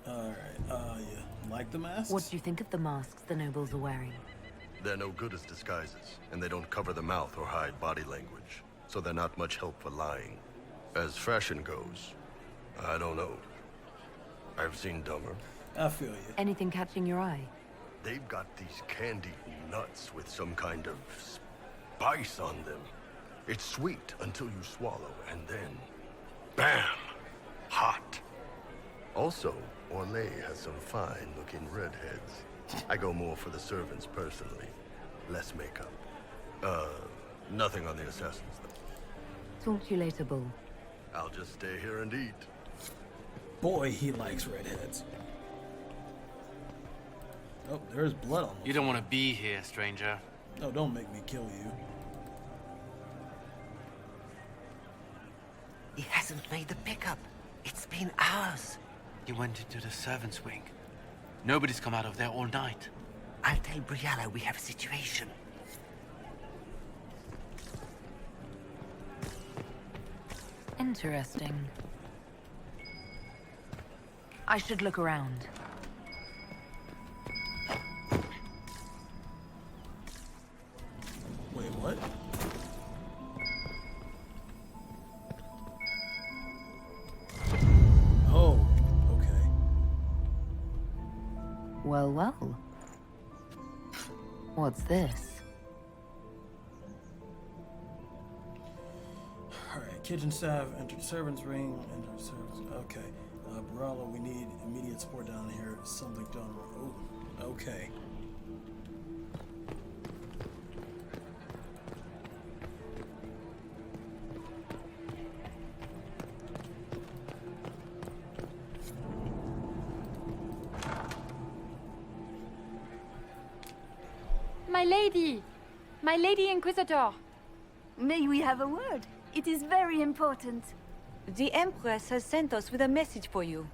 S1: Alright, yeah. Like the masks?
S3: What do you think of the masks the nobles are wearing?
S17: They're no good as disguises, and they don't cover the mouth or hide body language, so they're not much help for lying. As fashion goes, I don't know. I've seen dumber.
S1: I feel you.
S3: Anything catching your eye?
S17: They've got these candied nuts with some kind of spice on them. It's sweet until you swallow, and then, bam! Hot. Also, Orlais has some fine-looking redheads. I go more for the servants personally. Less makeup, Nothing on the assassins.
S3: Talk to you later, Bull.
S17: I'll just stay here and eat.
S1: Boy, he likes redheads. Oh, there's blood on the
S18: You don't want to be here, stranger.
S1: No, don't make me kill you.
S4: He hasn't made the pickup. It's been hours.
S18: You went into the servants' wing. Nobody's come out of there all night.
S4: I'll tell Briala we have a situation.
S3: Interesting. I should look around.
S1: Wait, what? Oh, okay.
S3: Well, well. What's this?
S1: Alright, kitchen staff, entered servants' ring, entered servants. Okay. Barala, we need immediate support down here. Something done. Oh, okay.
S19: My lady! My lady Inquisitor!
S11: May we have a word? It is very important.
S13: The Empress has sent us with a message for you.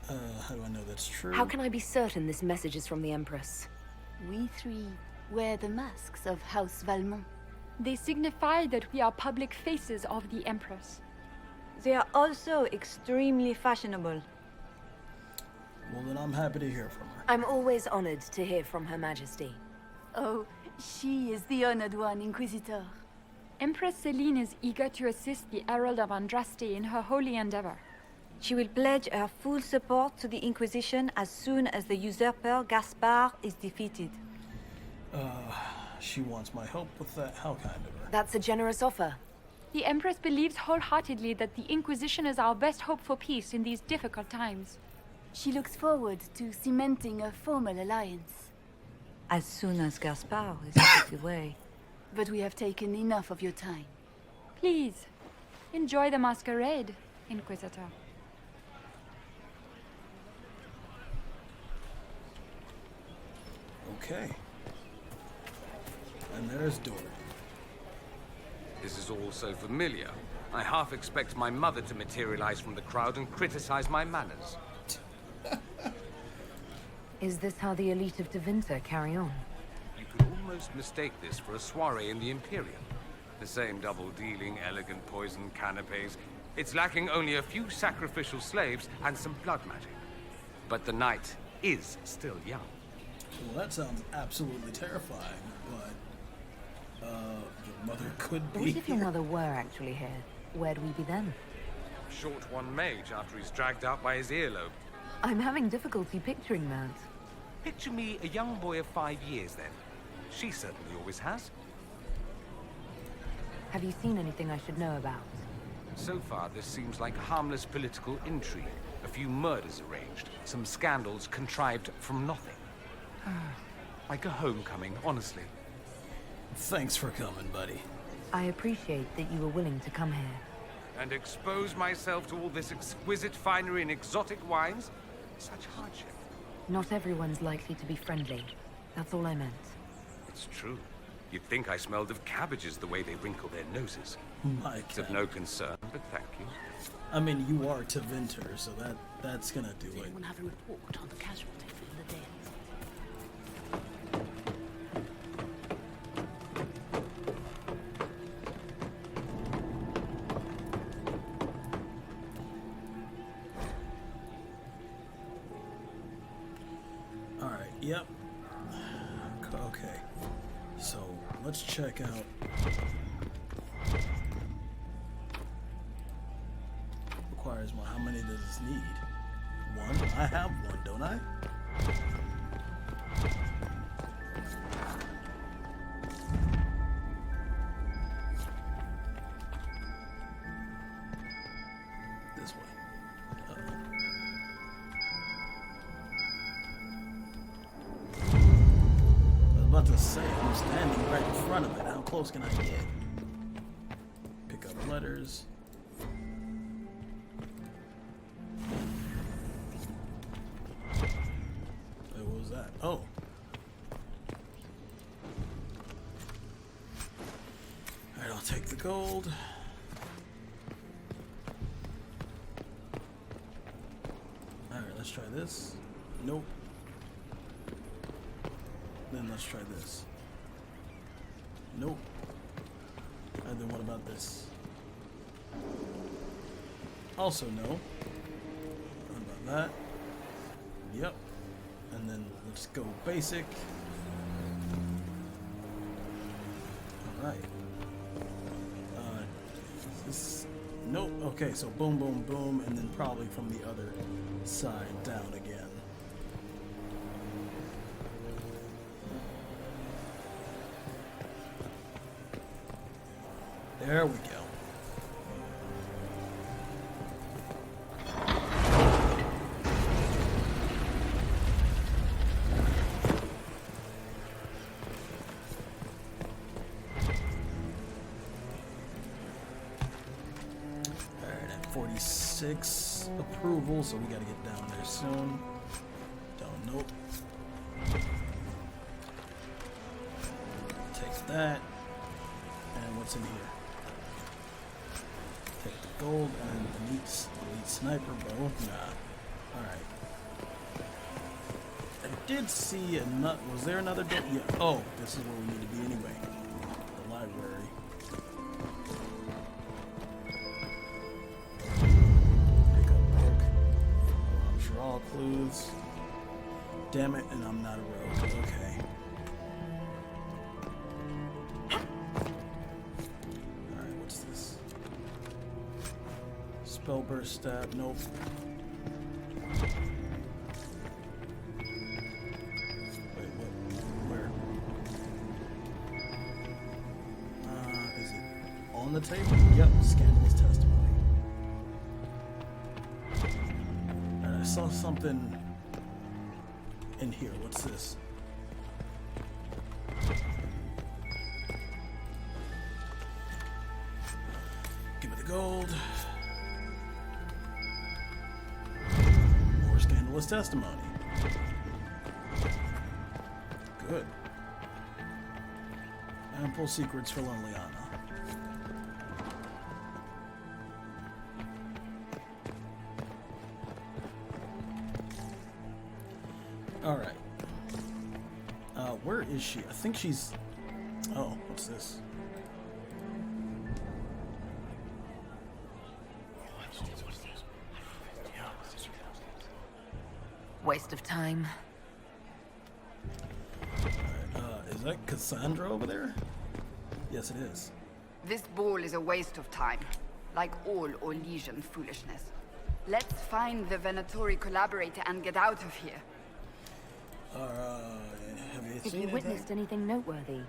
S1: How do I know that's true?
S3: How can I be certain this message is from the Empress?
S11: We three wear the masks of House Valmont.
S19: They signify that we are public faces of the Empress.
S13: They are also extremely fashionable.
S1: Well, then I'm happy to hear from her.
S3: I'm always honored to hear from Her Majesty.
S11: Oh, she is the honored one, Inquisitor.
S19: Empress Celine is eager to assist the Herald of Andraste in her holy endeavor.
S13: She will pledge her full support to the Inquisition as soon as the usurper Gaspard is defeated.
S1: She wants my help with that. How kind of her.
S3: That's a generous offer.
S19: The Empress believes wholeheartedly that the Inquisition is our best hope for peace in these difficult times.
S11: She looks forward to cementing a formal alliance.
S13: As soon as Gaspard is out of the way.
S11: But we have taken enough of your time.
S19: Please, enjoy the masquerade, Inquisitor.
S1: Okay. And there's Dory.
S20: This is all so familiar. I half expect my mother to materialize from the crowd and criticize my manners.
S3: Is this how the elite of Tevinter carry on?
S20: You could almost mistake this for a soiree in the Imperium. The same double-dealing, elegant poison canapes. It's lacking only a few sacrificial slaves and some blood magic. But the night is still young.
S1: Well, that sounds absolutely terrifying, but your mother could be.
S3: What if your mother were actually here? Where'd we be then?
S20: Short one mage after he's dragged out by his earlobe.
S3: I'm having difficulty picturing that.
S20: Picture me a young boy of 5 years then. She certainly always has.
S3: Have you seen anything I should know about?
S20: So far, this seems like a harmless political intrigue. A few murders arranged, some scandals contrived from nothing. Like a homecoming, honestly.
S1: Thanks for coming, buddy.
S3: I appreciate that you were willing to come here.
S20: And expose myself to all this exquisite finery and exotic wines? Such hardship.
S3: Not everyone's likely to be friendly. That's all I meant.
S20: It's true. You'd think I smelled of cabbages the way they wrinkle their noses.
S1: My
S20: It's of no concern, but thank you.
S1: I mean, you are Tevinter, so that's gonna do
S14: Does
S1: it.
S14: anyone have a report on the casualties in the dales?
S1: Alright, yep. Okay. So, let's check out... Requires one. How many does this need? One? I have one, don't I? This way. I was about to say, I'm standing right in front of it. How close close can I get? Pick up letters. Wait, what was that? Oh. Alright, I'll take the gold. Alright, let's try this. Nope. Then let's try this. Nope. And then what about this? Also no. What about that? Yep. And then let's go basic. Alright. This, nope. Okay, so boom, boom, boom, and then probably from the other side down again. There we go. Alright, at 46 approval, so we gotta get down there soon. Don't nope. Take that. And what's in here? Take the gold and elite sniper bow. Nah. Alright. I did see a nut. Was there another door? Yeah. Oh, this is where we need to be anyway. The library. Pick up book. I'm sure all clues. Damn it, and I'm not a rogue. Okay. Spell burst stab, nope. Wait, what? Where? Is it on the table? Yep, scandalous testimony. And I saw something in here. What's this? Give me the gold. Scandalous testimony. Good. Ample secrets for Liliana. Alright. Where is she? I think she's... Oh, what's this?
S3: Waste of time.
S1: Is that Cassandra over there? Yes, it is.
S7: This ball is a waste of time, like all Orlesian foolishness. Let's find the Venatori collaborator and get out of here.
S1: Have you
S3: Have
S1: seen
S3: you witnessed anything noteworthy?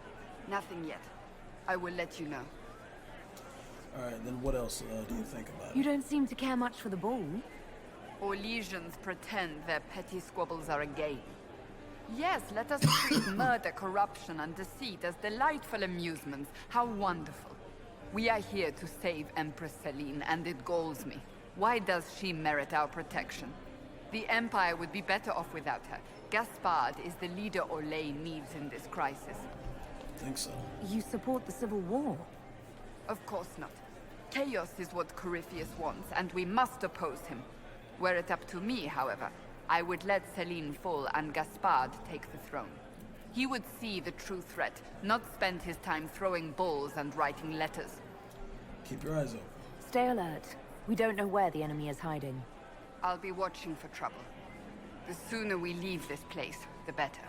S7: Nothing yet. I will let you know.
S1: Alright, then what else do you think about it?
S3: You don't seem to care much for the ball.
S7: Orlesians pretend their petty squabbles are a game. Yes, let us treat murder, corruption, and deceit as delightful amusements. How wonderful. We are here to save Empress Celine, and it galls me. Why does she merit our protection? The Empire would be better off without her. Gaspard is the leader Orlais needs in this crisis.
S1: Think so.
S3: You support the Civil War?
S7: Of course not. Chaos is what Corypheus wants, and we must oppose him. Were it up to me, however, I would let Celine fall and Gaspard take the throne. He would see the true threat, not spend his time throwing balls and writing letters.
S1: Keep your eyes open.
S3: Stay alert. We don't know where the enemy is hiding.
S7: I'll be watching for trouble. The sooner we leave this place, the better.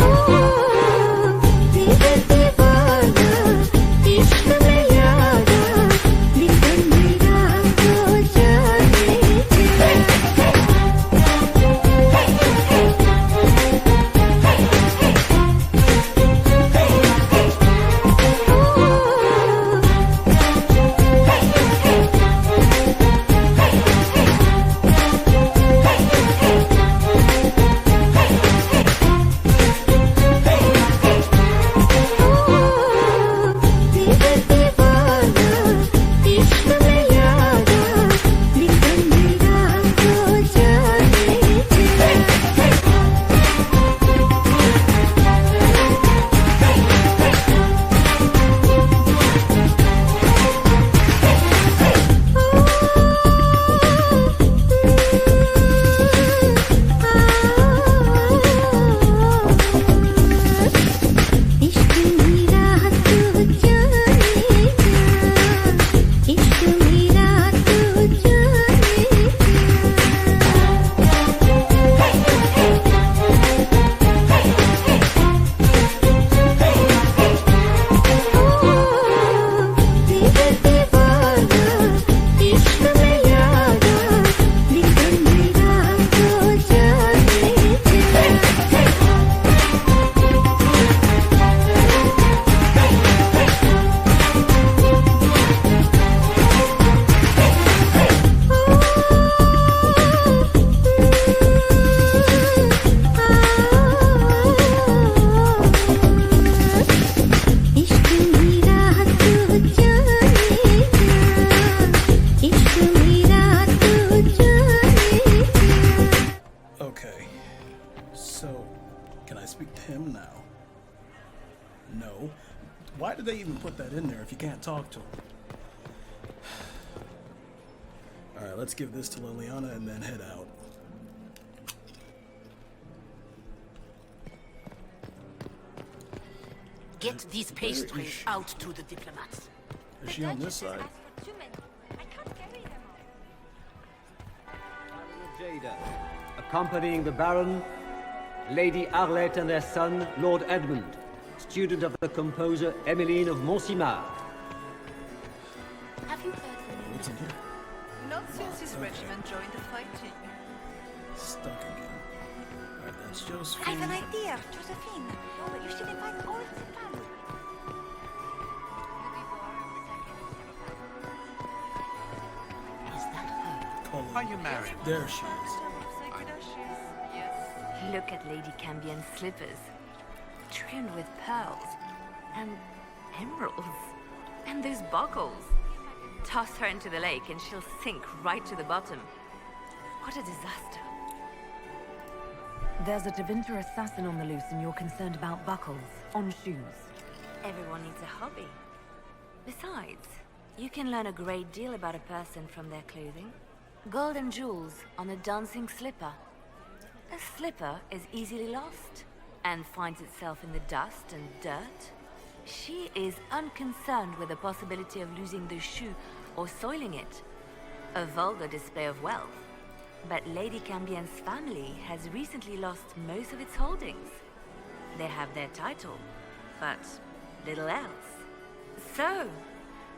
S21: Oh
S1: did they even put that in there if you can't talk to them? Alright, let's give this to Liliana and then head out.
S14: Get these pastries out to the diplomats.
S1: Is she on this side?
S9: Jada, accompanying the Baron, Lady Arlette and their son, Lord Edmund, student of the composer Emmeline of Montsimard.
S14: Have you heard from him?
S1: What's in here?
S8: Not since his regiment joined the fighting.
S1: Stuck again. Alright, that's Josephine.
S13: I have an idea, Josephine. You should invite all the family.
S20: Are you married?
S1: There she is.
S3: Look at Lady Cambien's slippers, trimmed with pearls and emeralds, and those buckles. Toss her into the lake and she'll sink right to the bottom. What a disaster.
S21: There's a Tevinter assassin on the loose and you're concerned about buckles on shoes.
S3: Everyone needs a hobby. Besides, you can learn a great deal about a person from their clothing. Gold and jewels on a dancing slipper. A slipper is easily lost and finds itself in the dust and dirt. She is unconcerned with the possibility of losing the shoe or soiling it. A vulgar display of wealth. But Lady Cambien's family has recently lost most of its holdings. They have their title, but little else. So,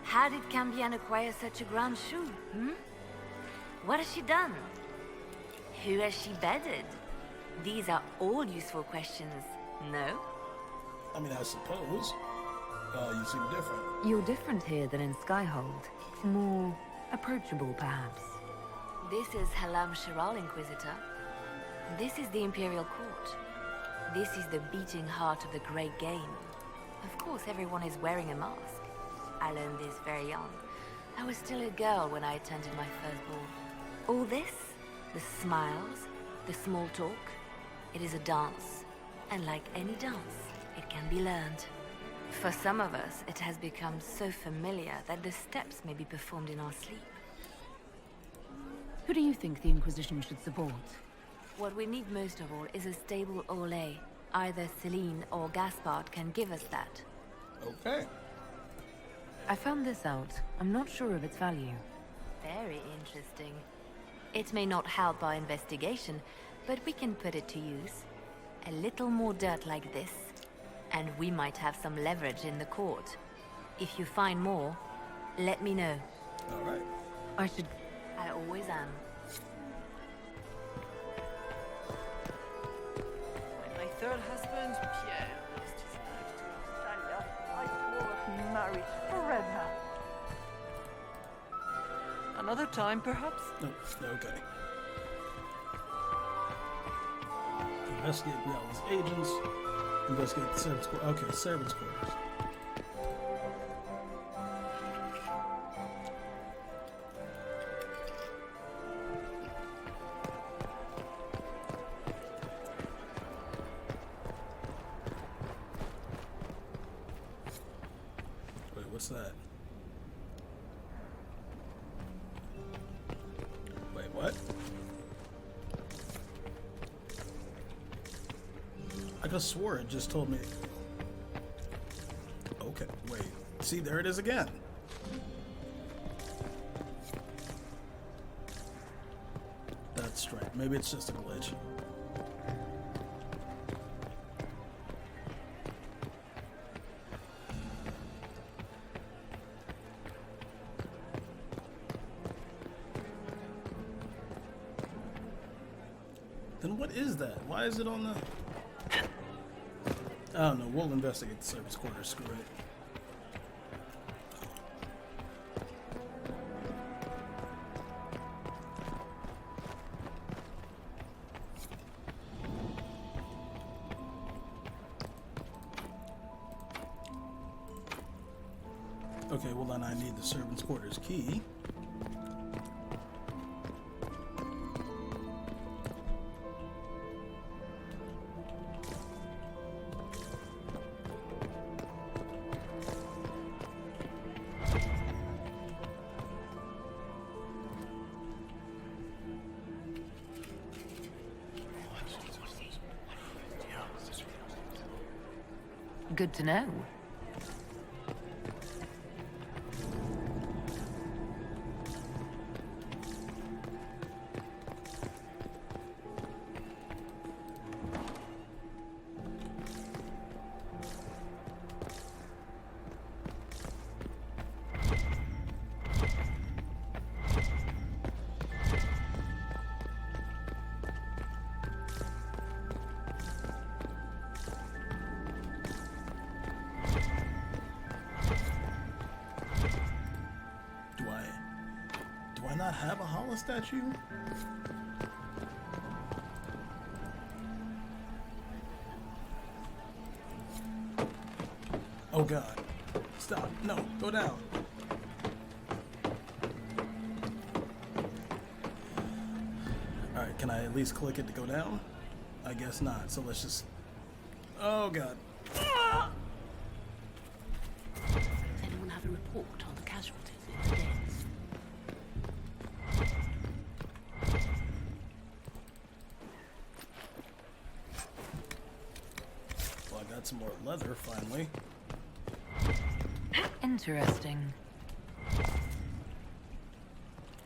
S3: how did Cambien acquire such a grand shoe, What has she done? Who has she bedded? These are all useful questions, no?
S1: I mean, I suppose. You seem different.
S21: You're different here than in Skyhold. More approachable, perhaps.
S3: This is Halam Shiral, Inquisitor. This is the Imperial Court. This is the beating heart of the Great Game. Of course, everyone is wearing a mask. I learned this very young. I was still a girl when I attended my first ball. All this, the smiles, the small talk, it is a dance. And like any dance, it can be learned. For some of us, it has become so familiar that the steps may be performed in our sleep.
S21: Who do you think the Inquisition should support?
S3: What we need most of all is a stable Orlais. Either Celine or Gaspard can give us that.
S1: Okay.
S21: I found this out. I'm not sure of its value.
S3: Very interesting. It may not help our investigation, but we can put it to use. A little more dirt like this, and we might have some leverage in the court. If you find more, let me know.
S1: All right.
S21: I should...
S3: I always am.
S8: When my third husband, Pierre, lost his life to Australia, I swore marriage forever. Another time, perhaps?
S1: No, okay. Investigate Biala's agents. Investigate the servants' quarters. Okay, servants' quarters. Wait, what's that? Wait, what? I just swore it just told me. Okay, wait. See, there it is again. That's strange. Maybe it's just a glitch. Then what is that? Why is it on the... I don't know. We'll investigate the service quarters. Screw it. Okay, well then I need the servants' quarters key.
S21: Good to know.
S1: Do I not have a Hala statue? Oh god. Stop. No, go down. Alright, can I at least click it to go down? I guess not, so let's just... Oh god.
S14: Does anyone have a report on the casualties in the deaths?
S1: Well, I got some more leather, finally.
S21: Interesting.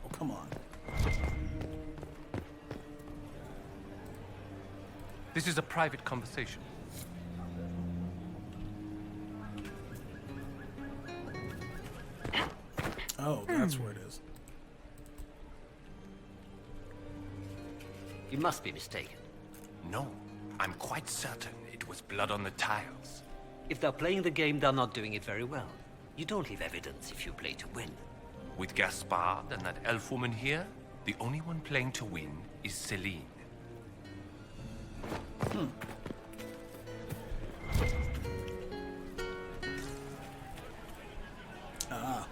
S1: Oh, come on.
S20: This is a private conversation.
S1: Oh, that's where it is.
S16: You must be mistaken.
S18: No, I'm quite certain it was blood on the tiles.
S16: If they're playing the game, they're not doing it very well. You don't leave evidence if you play to win.
S18: With Gaspard and that elf woman here, the only one playing to win is Celine.
S1: Ah.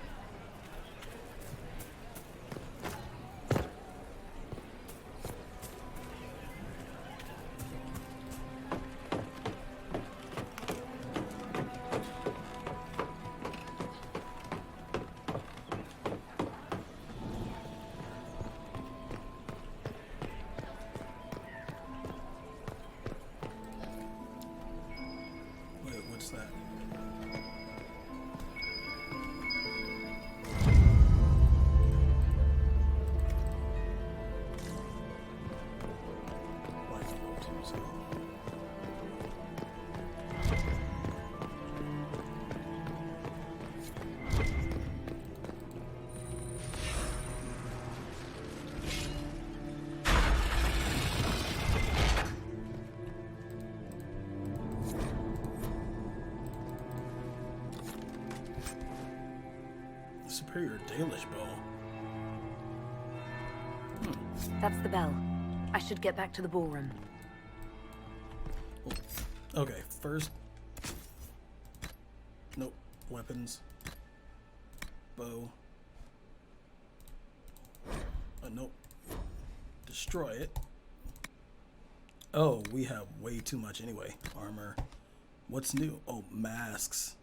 S1: Wait, what's that? Superior Dalish bow.
S3: That's the bell. I should get back to the ballroom.
S1: Okay, first. Nope. Weapons. Bow. Nope. Destroy it. Oh, we have way too much anyway. Armor. What's new? Oh, masks.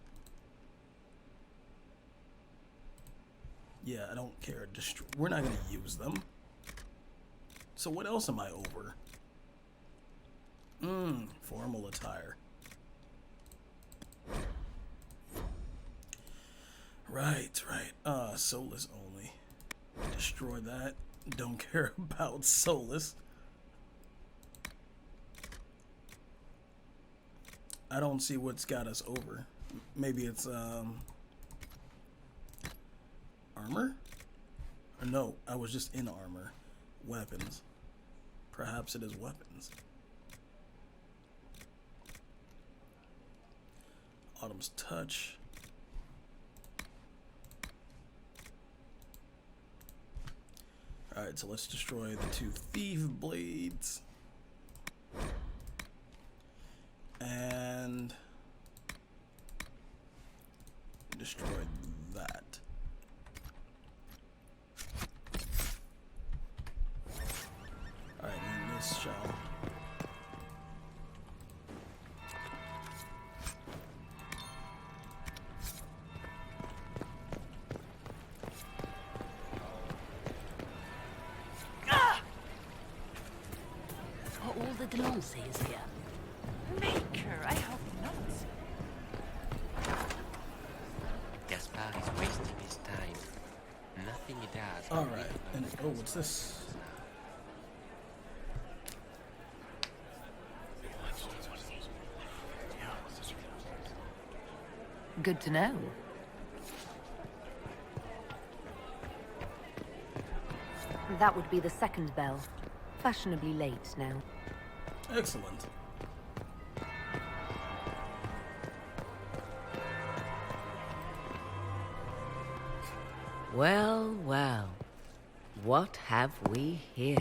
S1: Yeah, I don't care. We're not going to use them. So what else am I over? Formal attire. Right. Soulless only. Destroy that. Don't care about Soulless. I don't see what's got us over. Maybe it's, armor? Or no, I was just in armor. Weapons. Perhaps it is weapons. Autumn's touch. Alright, so let's destroy the 2 thief blades. And destroy that. Alright, and this shall.
S14: Are all the Delancey's here?
S8: Maker, I hope not.
S14: Gaspar is wasting his time. Nothing he does.
S1: Alright, and oh, what's this?
S21: Good to know. That would be the second bell. Fashionably late now.
S1: Excellent.
S2: Well, well. What have we here?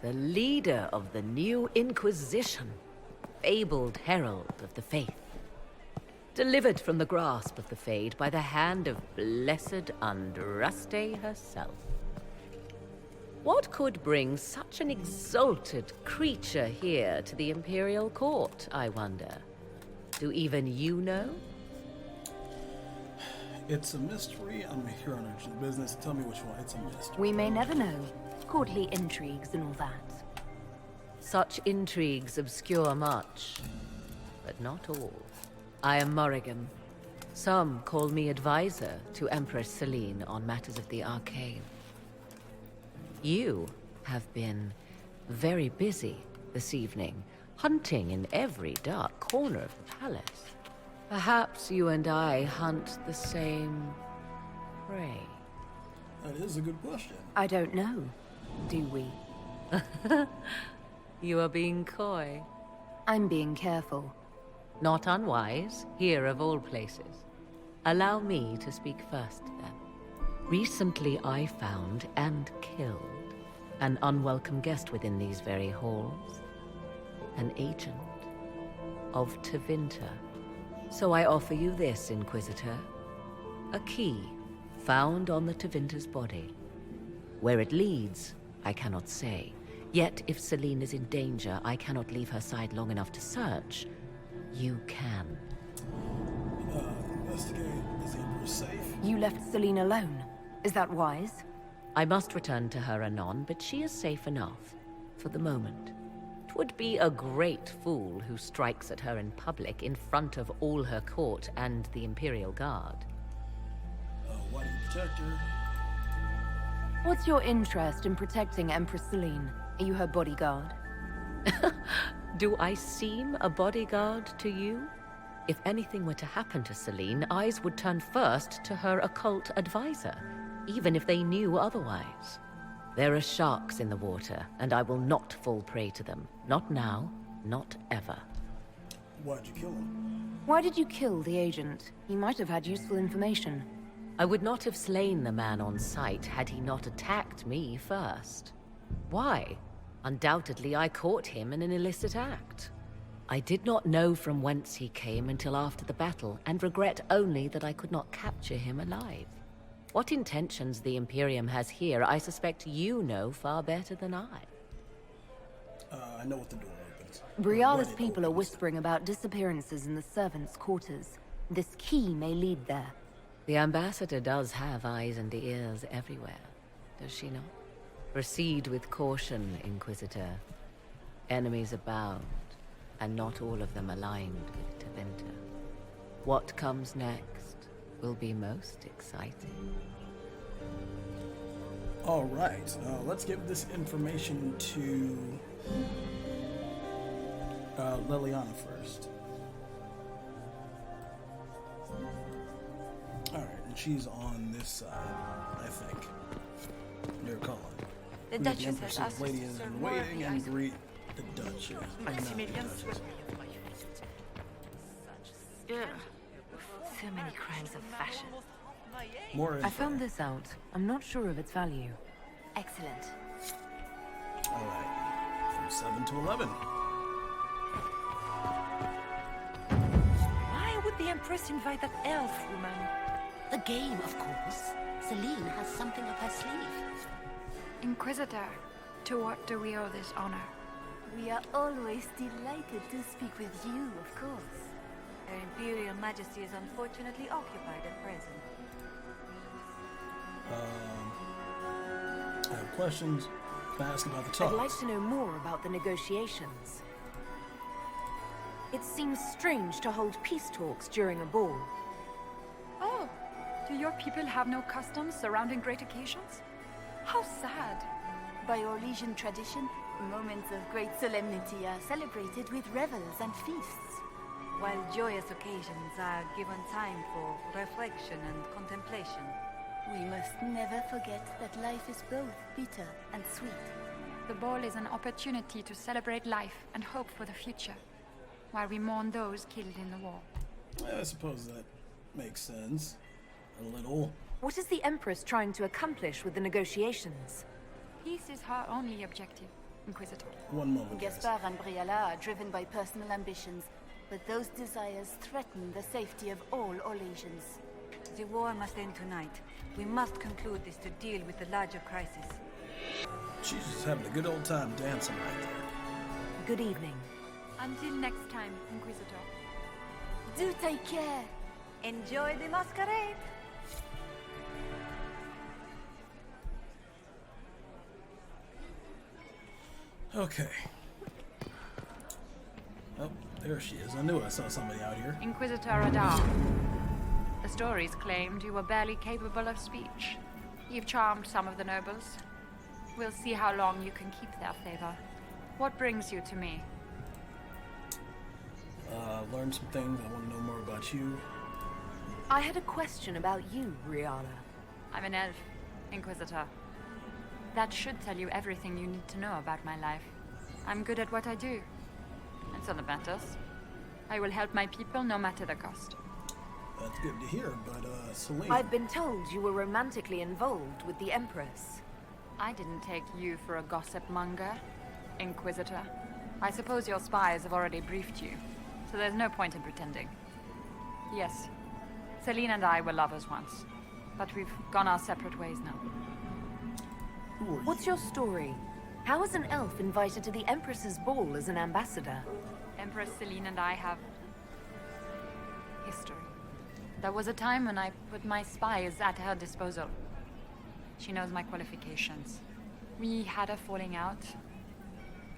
S2: The leader of the new Inquisition, fabled herald of the faith. Delivered from the grasp of the Fade by the hand of blessed Andraste herself. What could bring such an exalted creature here to the Imperial Court, I wonder? Do even you know?
S1: It's a mystery. I'm here on urgent business. Tell me which one. It's a mystery.
S21: We may never know. Courtly intrigues and all that.
S2: Such intrigues obscure much, but not all. I am Morrigan. Some call me advisor to Empress Celine on matters of the arcane. You have been very busy this evening, hunting in every dark corner of the palace. Perhaps you and I hunt the same prey.
S1: That is a good question.
S21: I don't know. Do we?
S2: You are being coy.
S21: I'm being careful.
S2: Not unwise, here of all places. Allow me to speak first, then. Recently I found and killed an unwelcome guest within these very halls. An agent of Tevinter. So I offer you this, Inquisitor. A key found on the Tevinter's body. Where it leads, I cannot say. Yet if Celine is in danger, I cannot leave her side long enough to search. You can.
S1: Investigate. Is the Emperor safe?
S21: You left Celine alone. Is that wise?
S2: I must return to her anon, but she is safe enough. For the moment. 'Twould be a great fool who strikes at her in public in front of all her court and the Imperial Guard.
S1: Why do you protect her?
S21: What's your interest in protecting Empress Celine? Are you her bodyguard?
S2: Do I seem a bodyguard to you? If anything were to happen to Celine, eyes would turn first to her occult advisor, even if they knew otherwise. There are sharks in the water, and I will not fall prey to them. Not now, not ever.
S1: Why'd you kill him?
S21: Why did you kill the agent? He might have had useful information.
S2: I would not have slain the man on sight had he not attacked me first. Why? Undoubtedly, I caught him in an illicit act. I did not know from whence he came until after the battle, and regret only that I could not capture him alive. What intentions the Imperium has here, I suspect you know far better than I.
S1: I know what the door opens.
S21: Briala's people are whispering about disappearances in the servants' quarters. This key may lead there.
S2: The ambassador does have eyes and ears everywhere, does she not? Proceed with caution, Inquisitor. Enemies abound, and not all of them aligned with Tevinter. What comes next will be most exciting.
S1: All right, let's give this information to Liliana first. All right, and she's on this side, I think. Near Cullen.
S13: The
S1: Meet
S13: Duchess
S1: Empress
S13: has asked
S1: Lady
S13: us to
S1: in
S13: serve more of
S1: waiting
S13: the
S1: and
S13: items.
S1: greet the Duchess.
S13: Maximilian swept me of my feet.
S3: Ugh. So many crimes of fashion.
S1: More
S21: I found this out. I'm not sure of its value.
S13: Excellent.
S1: All right, from 7 to 11.
S14: Why would the Empress invite that elf woman?
S22: The game, of course. Celine has something up her sleeve.
S23: Inquisitor, to what do we owe this honor?
S13: We are always delighted to speak with you, of course. Her Imperial Majesty is unfortunately occupied at present.
S1: I have questions. Can I ask about the talks?
S21: I'd like to know more about the negotiations. It seems strange to hold peace talks during a ball.
S19: Do your people have no customs surrounding great occasions? How sad.
S11: By Orlesian tradition, moments of great solemnity are celebrated with revels and feasts.
S13: While joyous occasions are given time for reflection and contemplation.
S11: We must never forget that life is both bitter and sweet.
S19: The ball is an opportunity to celebrate life and hope for the future, while we mourn those killed in the war.
S1: I suppose that makes sense. A little.
S21: What is the Empress trying to accomplish with the negotiations?
S19: Peace is her only objective, Inquisitor.
S1: One moment, guys.
S11: Gaspard and Briala are driven by personal ambitions, but those desires threaten the safety of all Orlesians.
S13: The war must end tonight. We must conclude this to deal with the larger crisis.
S1: She's just having a good old time dancing right there.
S21: Good evening.
S19: Until next time, Inquisitor.
S11: Do take care.
S13: Enjoy the masquerade.
S1: Okay. Oh, there she is. I knew I saw somebody out here.
S19: Inquisitor Radar. The stories claimed you were barely capable of speech. You've charmed some of the nobles. We'll see how long you can keep their favor. What brings you to me?
S1: Learned some things. I want to know more about you.
S21: I had a question about you, Briala.
S19: I'm an elf, Inquisitor. That should tell you everything you need to know about my life. I'm good at what I do. That's all that matters. I will help my people no matter the cost.
S1: That's good to hear, but, Celine...
S21: I've been told you were romantically involved with the Empress.
S19: I didn't take you for a gossip monger, Inquisitor. I suppose your spies have already briefed you, so there's no point in pretending. Yes, Celine and I were lovers once, but we've gone our separate ways now.
S21: What's your story? How is an elf invited to the Empress's ball as an ambassador?
S19: Empress Celine and I have... history. There was a time when I put my spies at her disposal. She knows my qualifications. We had a falling out.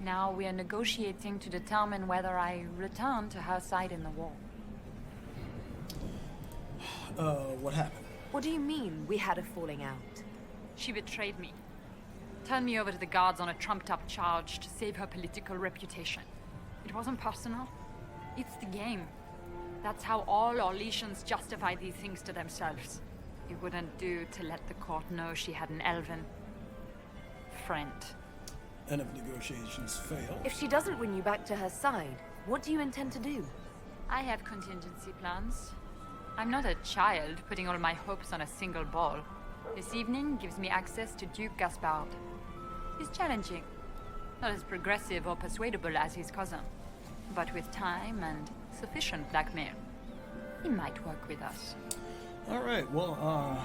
S19: Now we are negotiating to determine whether I return to her side in the war.
S1: What happened?
S21: What do you mean, we had a falling out?
S19: She betrayed me. Turned me over to the guards on a trumped-up charge to save her political reputation. It wasn't personal. It's the game. That's how all Orlesians justify these things to themselves. It wouldn't do to let the court know she had an elven friend.
S1: And if negotiations fail?
S21: If she doesn't win you back to her side, what do you intend to do?
S19: I have contingency plans. I'm not a child putting all my hopes on a single ball. This evening gives me access to Duke Gaspard. He's challenging. Not as progressive or persuadable as his cousin. But with time and sufficient blackmail, he might work with us.
S1: Alright, well,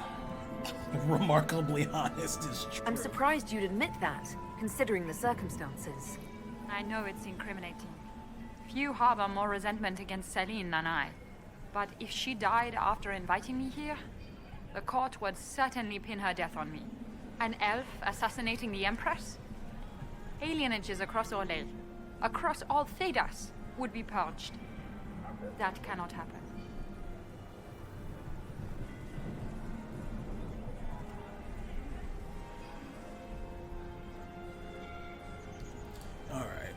S1: remarkably honest is true.
S21: I'm surprised you'd admit that, considering the circumstances.
S19: I know it's incriminating. Few harbor more resentment against Celine than I. But if she died after inviting me here, the court would certainly pin her death on me. An elf assassinating the Empress? Alienages across Orlais, across all Thedas, would be purged. That cannot happen.
S1: Alright.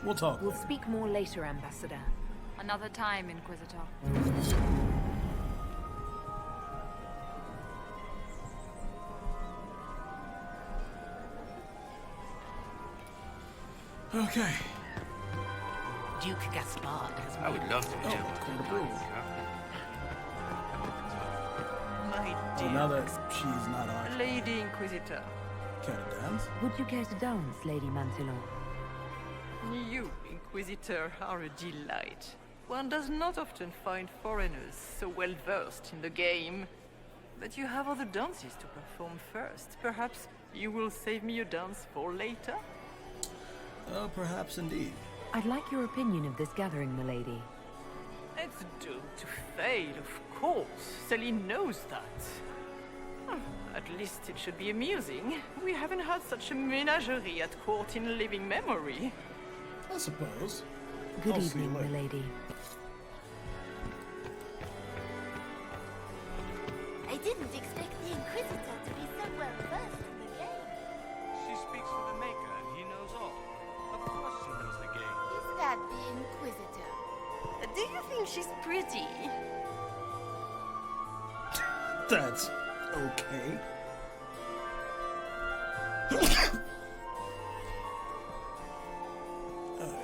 S1: We'll talk.
S21: We'll speak more later, Ambassador.
S19: Another time, Inquisitor.
S1: Okay.
S14: Duke Gaspard has...
S18: I would love to be able to.
S8: My dear.
S1: Now that she's not on.
S8: Lady Inquisitor.
S1: Care to dance?
S21: Would you care to dance, Lady Mantillon?
S8: You, Inquisitor, are a delight. One does not often find foreigners so well versed in the game. But you have other dances to perform first. Perhaps you will save me a dance for later?
S1: Perhaps indeed.
S21: I'd like your opinion of this gathering, milady.
S8: It's doomed to fail, of course. Celine knows that. At least it should be amusing. We haven't had such a menagerie at court in living memory.
S1: I suppose.
S21: Good
S1: I'll see you
S21: evening,
S1: later.
S21: milady.
S22: I didn't expect the Inquisitor to be so well versed in the game.
S5: She speaks for the Maker, and he knows all. Of course she knows the game.
S22: Is that the Inquisitor?
S12: Do you think she's pretty?
S1: That's okay.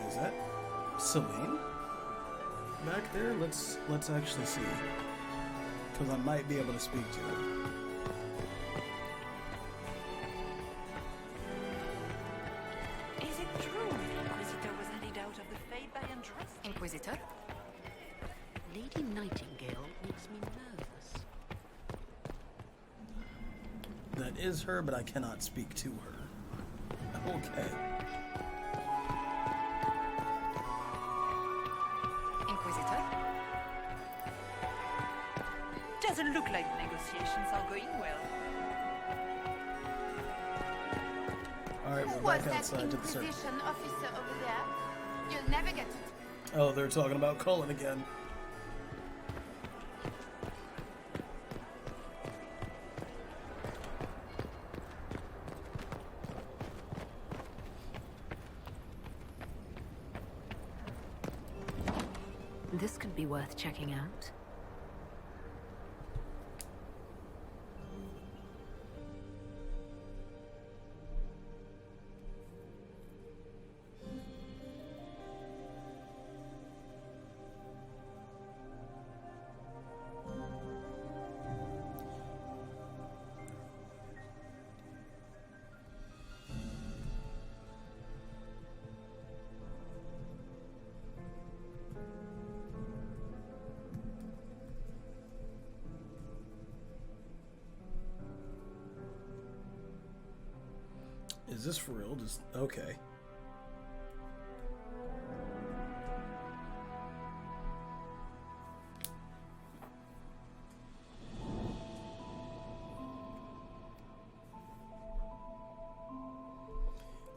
S1: Is that Celine back there? Let's actually see, because I might be able to speak to her.
S8: Is it true the Inquisitor was handed out of the Fade by Andrus?
S22: Inquisitor?
S14: Lady Nightingale makes me nervous.
S1: That is her, but I cannot speak to her. Okay.
S22: Inquisitor?
S8: Doesn't look like negotiations are going well.
S1: Alright,
S22: Who
S1: we're
S22: was
S1: back
S22: that
S1: outside to the circle.
S22: Inquisition officer over there? You'll never get it.
S1: Oh, they're talking about Cullen again.
S21: This could be worth checking out. Is this for real? Just okay.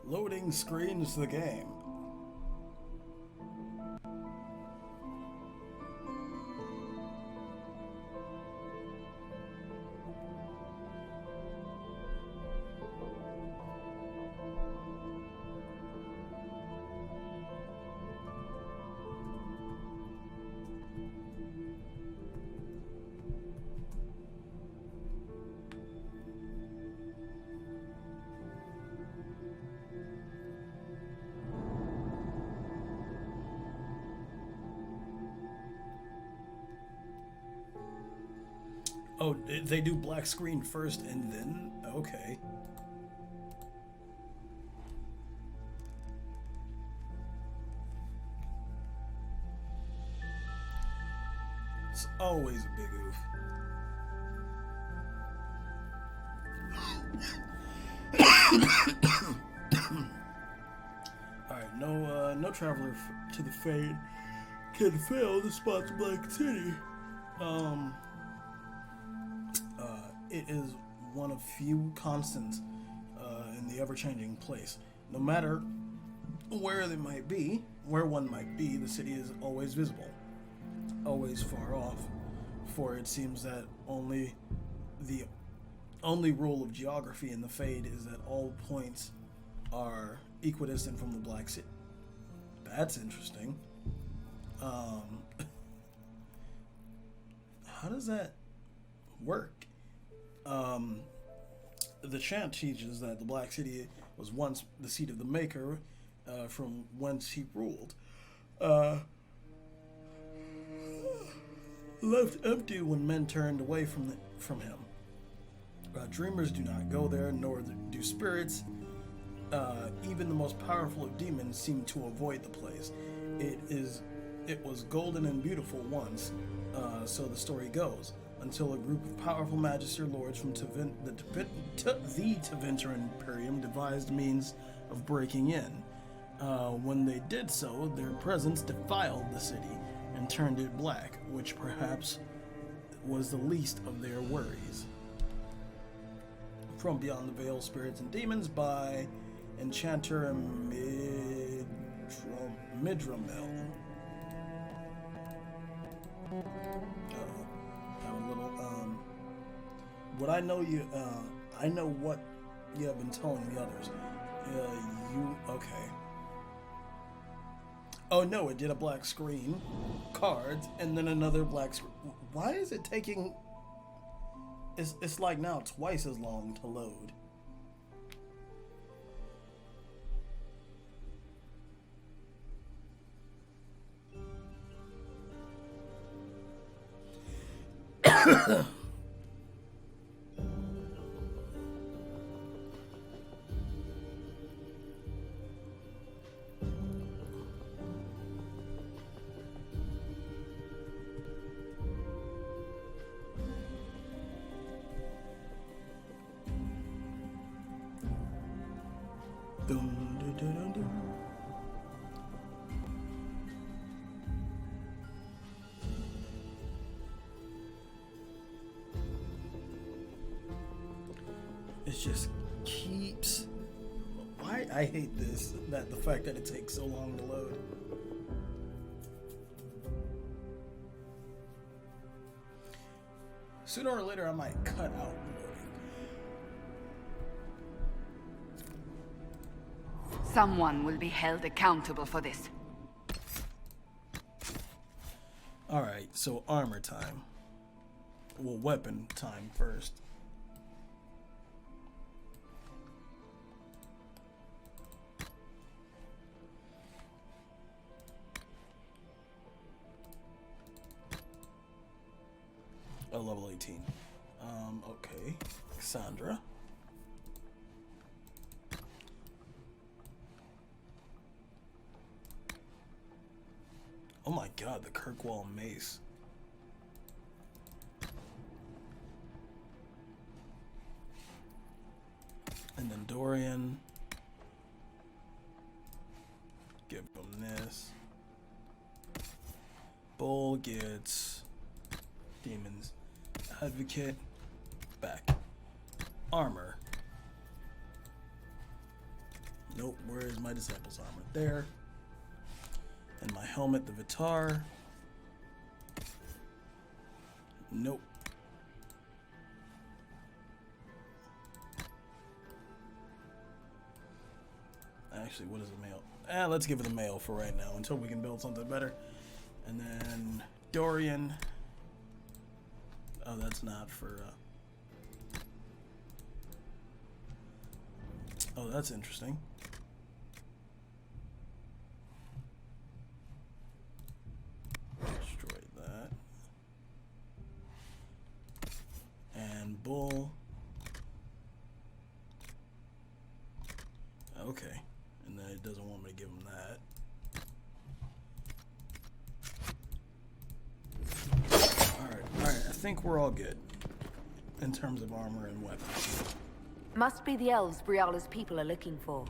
S21: Loading screens the game. Oh, they do black screen first and then? Okay. It's always a big oof. Alright, no traveler to the Fade can fail to spot the Black City. It is one of few constants in the ever-changing place. No matter where one might be, the city is always visible, always far off. For it seems that the only rule of geography in the Fade is that all points are equidistant from the Black City. That's interesting. How does that work? The chant teaches that the Black City was once the seat of the Maker, from whence he ruled. Left empty when men turned away from him. Dreamers do not go there, nor do spirits. Even the most powerful of demons seem to avoid the place. It was golden and beautiful once, so the story goes, until a group of powerful Magister Lords from the Tevinter Imperium devised means of breaking in. When they did so, their presence defiled the city and turned it black, which perhaps was the least of their worries. From Beyond the Veil, Spirits and Demons by Enchanter and
S1: Midramel. Uh-oh. Have a little, what I know I know what you have been telling the others. Okay. Oh no, it did a black screen, cards, and then another black screen. Why is it taking... It's like now twice as long to load. It just keeps... Why? I hate this. The fact that it takes so long to load. Sooner or later, I might cut out loading.
S7: Someone will be held accountable for this.
S1: Alright, so armor time. Well, weapon time first. Oh, level 18. Okay. Cassandra. Oh my god, the Kirkwall mace. And then Dorian. Give him this. Bull gets Demon's Advocate. Back. Armor. Nope, where is my Disciple's armor? There. And my helmet, the Vitar. Nope. Actually, what is the mail? Let's give it the mail for right now until we can build something better. And then Dorian. Oh, that's not for... Oh, that's interesting. Destroy that. And Bull. Okay. And then it doesn't want me to give him that. Alright, I think we're all good in terms of armor and weapons.
S3: Must be the elves Briala's people are looking for.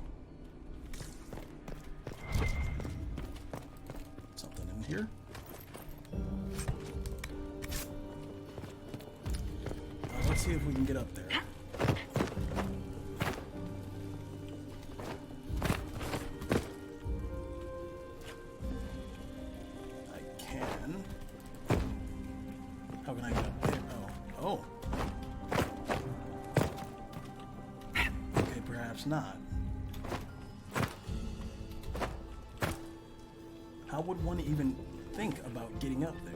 S1: Something in here. Let's see if we can get up there. How can I get up there? Oh. Okay, perhaps not. How would one even think about getting up there?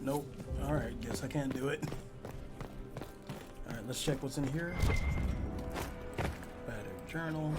S1: Nope. Alright, guess I can't do it. Alright, let's check what's in here. Battered journal.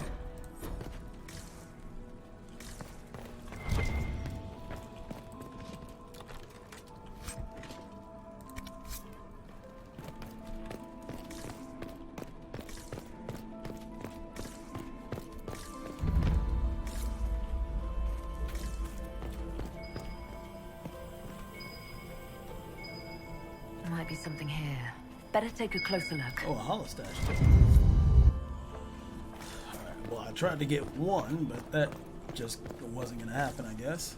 S3: Might be something here. Better take a closer look.
S1: Oh, a holostash. Alright, well, I tried to get one, but that just wasn't gonna happen, I guess.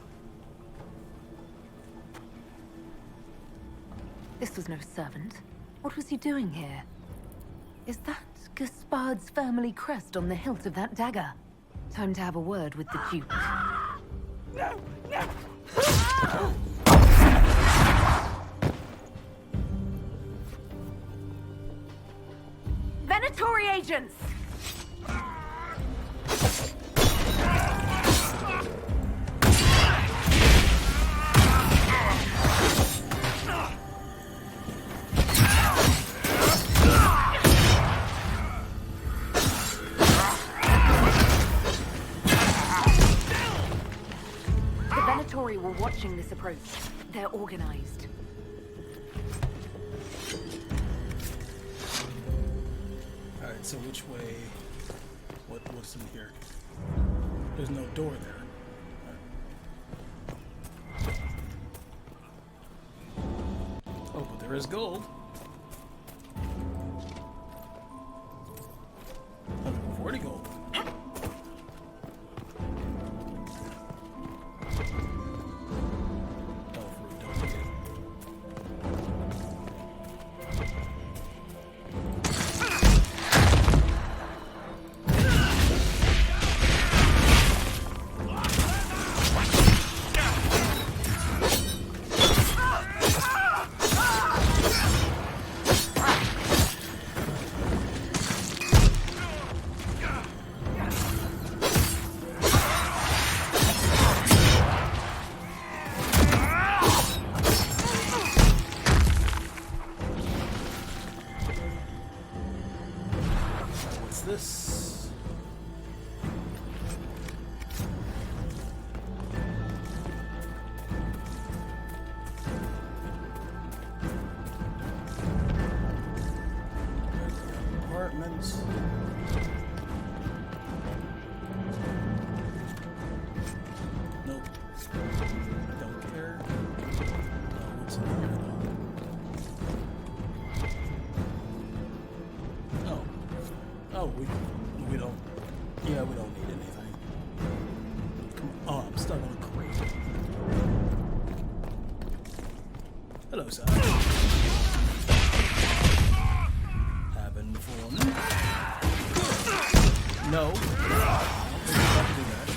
S3: This was no servant.
S2: What was he doing here? Is that Gaspard's family crest on the hilt of that dagger? Time to have a word with the Duke.
S8: No! No!
S2: Venatori agents! Were watching this approach. They're organized.
S1: Alright, so which way? What's in here? There's no door there. Right. Oh, but there is gold. 140 gold. This apartments. Nope. Don't care. What's in here though? Oh, we don't. Yeah, we don't need anything. Come on. Oh, I'm stuck on a crate. Hello, sir. Having fun? No. I don't do that.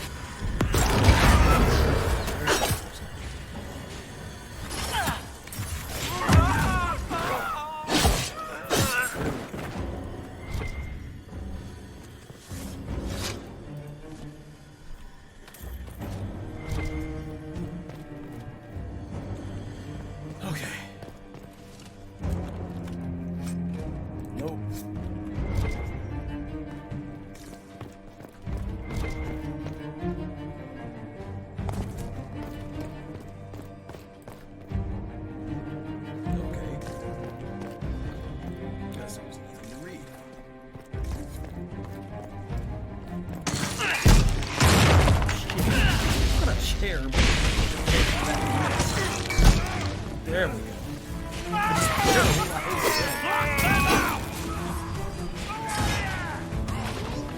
S1: There we go.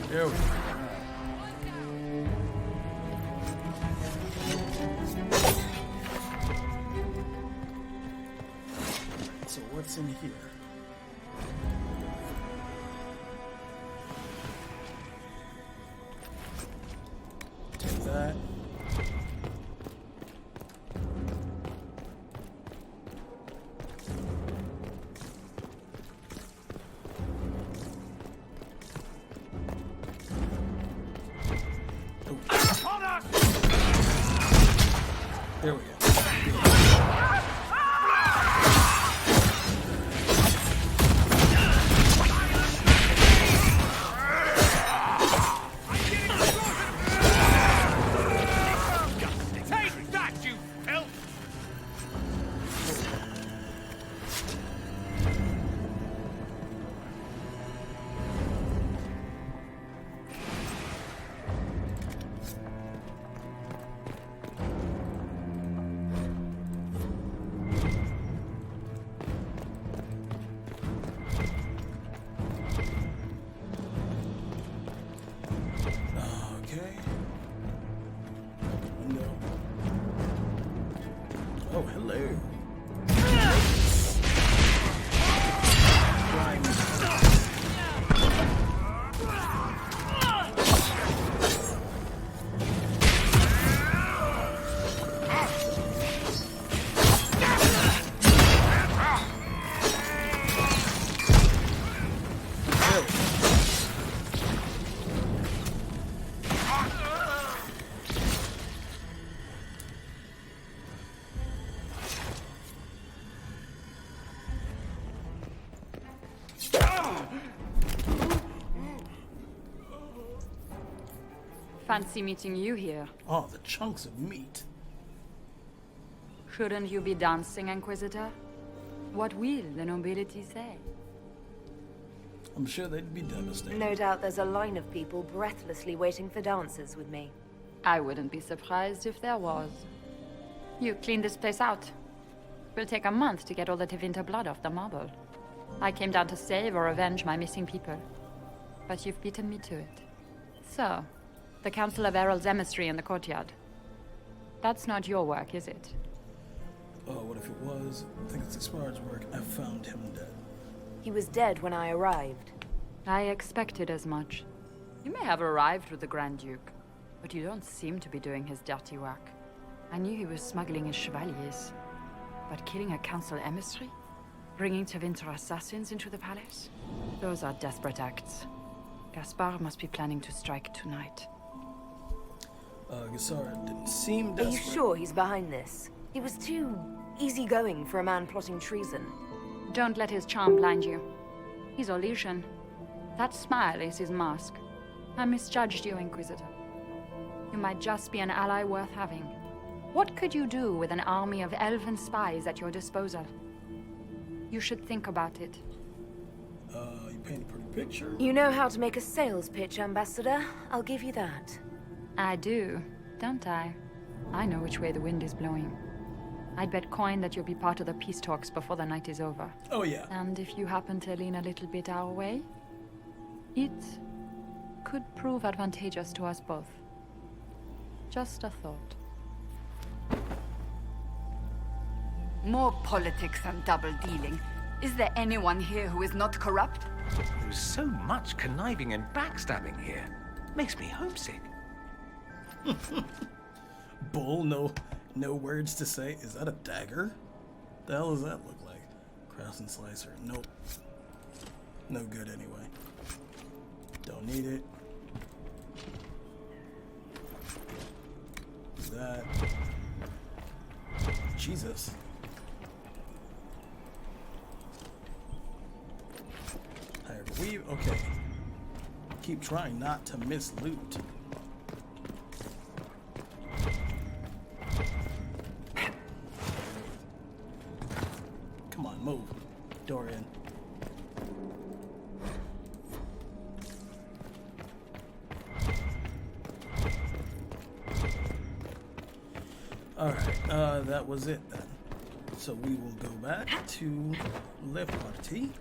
S1: There we go. So what's in here? Take that. There we go.
S20: Take that, you filth!
S1: Oh, hello.
S19: Fancy meeting you here.
S1: Oh, the chunks of meat.
S19: Shouldn't you be dancing, Inquisitor? What will the nobility say?
S1: I'm sure they'd be devastated.
S6: No doubt there's a line of people breathlessly waiting for dances with me.
S19: I wouldn't be surprised if there was. You cleaned this place out. Will take a month to get all the Tevinter blood off the marble. I came down to save or avenge my missing people. But you've beaten me to it. So, the Council of Errol's emissary in the courtyard. That's not your work, is it?
S1: Oh, what if it was? I think it's expired's work. I found him dead.
S6: He was dead when I arrived.
S19: I expected as much. You may have arrived with the Grand Duke, but you don't seem to be doing his dirty work. I knew he was smuggling his chevaliers. But killing a council emissary? Bringing Tevinter assassins into the palace? Those are desperate acts. Gaspard must be planning to strike tonight.
S1: Gaspard didn't seem
S6: Are
S1: desperate.
S6: you sure he's behind this? He was too easygoing for a man plotting treason.
S19: Don't let his charm blind you. He's Orlesian. That smile is his mask. I misjudged you, Inquisitor. You might just be an ally worth having. What could you do with an army of elven spies at your disposal? You should think about it.
S1: You paint a pretty picture.
S6: You know how to make a sales pitch, Ambassador. I'll give you that.
S19: I do, don't I? I know which way the wind is blowing. I'd bet coin that you'll be part of the peace talks before the night is over.
S1: Oh, yeah.
S19: And if you happen to lean a little bit our way, it could prove advantageous to us both. Just a thought.
S7: More politics and double-dealing. Is there anyone here who is not corrupt?
S20: There's so much conniving and backstabbing here. Makes me homesick.
S1: Bull, no words to say. Is that a dagger? The hell does that look like? Cross slicer. Nope. No good anyway. Don't need it. That. Jesus. Weave. Okay. Keep trying not to miss loot. Come on, move. Dorian. Alright, that was it then. So we will go back to Le Parti.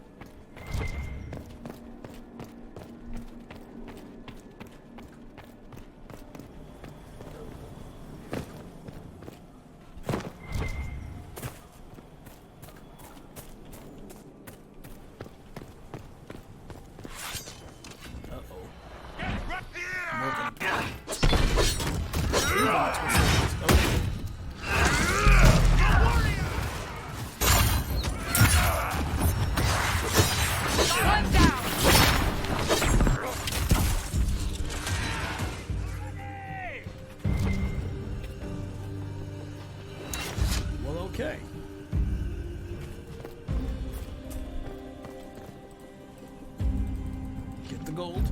S1: Okay. Get the gold.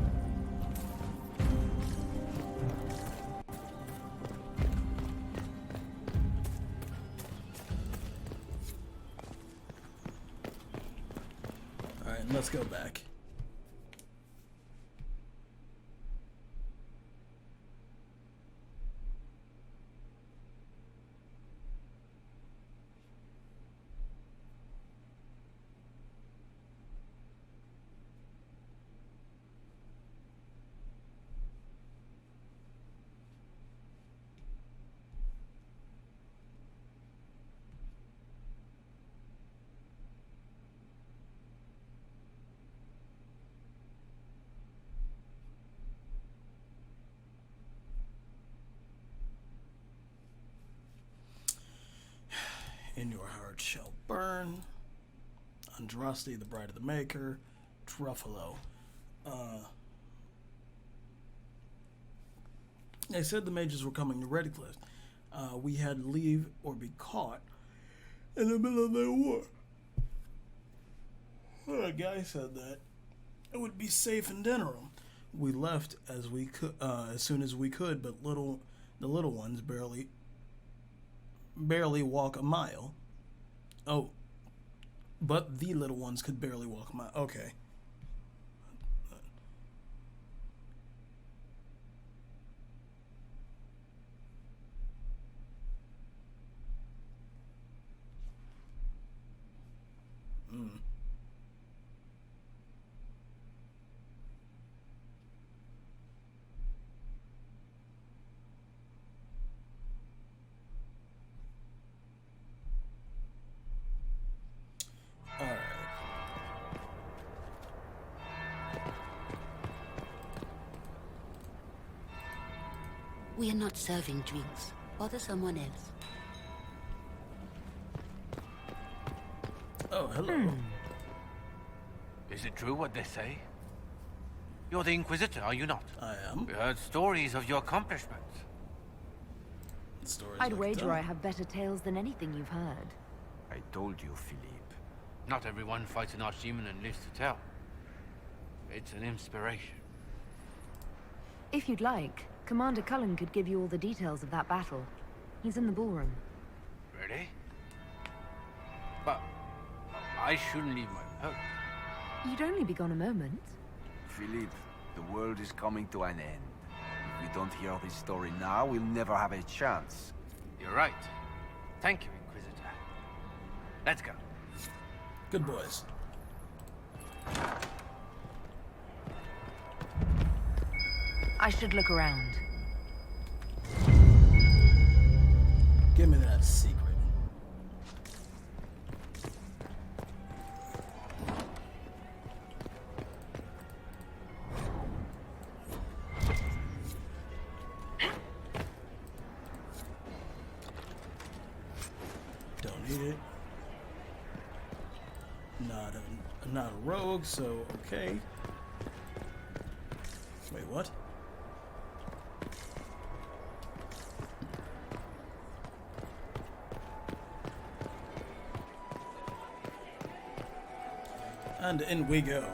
S1: All right, let's go back. In your heart shall burn. Andraste, the bride of the maker. Truffalo. They said the mages were coming to Redcliffe. We had to leave or be caught in the middle of their war. A guy said that it would be safe in Denerim. We left as we could, as soon as we could, but the little ones barely walk a mile. Oh, but the little ones could barely walk a mile. Okay. Alright.
S22: We are not serving drinks. Bother someone else.
S1: Oh, hello.
S10: Is it true what they say? You're the Inquisitor, are you not?
S1: I am.
S10: We heard stories of your accomplishments.
S1: Stories
S2: I'd
S1: like
S2: wager
S1: that.
S2: I have better tales than anything you've heard.
S10: I told you, Philippe. Not everyone fights an archdemon and lives to tell. It's an inspiration.
S2: If you'd like, Commander Cullen could give you all the details of that battle. He's in the ballroom.
S10: Really? But I shouldn't leave my post.
S2: You'd only be gone a moment.
S15: Philippe, the world is coming to an end. If we don't hear this story now, we'll never have a chance.
S10: You're right. Thank you, Inquisitor. Let's go.
S1: Good boys.
S2: I should look around.
S1: Give me that secret. Don't need it. Not a rogue, so okay. Wait, what? And in we go.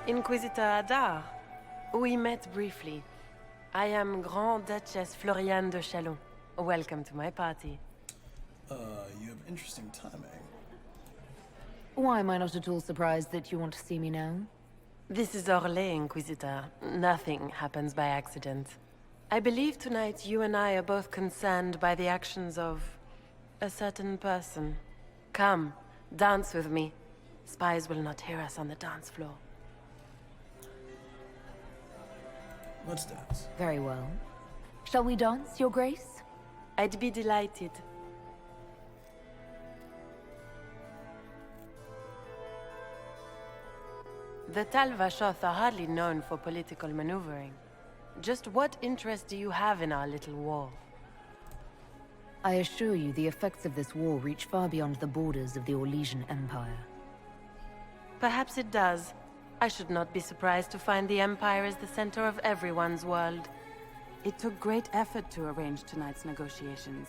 S12: Inquisitor Adar, we met briefly. I am Grand Duchess Floriane de Chalon. Welcome to my party.
S1: You have interesting timing.
S2: Why am I not at all surprised that you want to see me now?
S12: This is Orlais, Inquisitor. Nothing happens by accident. I believe tonight you and I are both concerned by the actions of a certain person. Come, dance with me. Spies will not hear us on the dance floor.
S1: Let's dance.
S2: Very well. Shall we dance, Your Grace?
S12: I'd be delighted. The Tal Vashoth are hardly known for political maneuvering. Just what interest do you have in our little war?
S2: I assure you the effects of this war reach far beyond the borders of the Orlesian Empire.
S12: Perhaps it does. I should not be surprised to find the Empire is the center of everyone's world.
S17: It took great effort to arrange tonight's negotiations.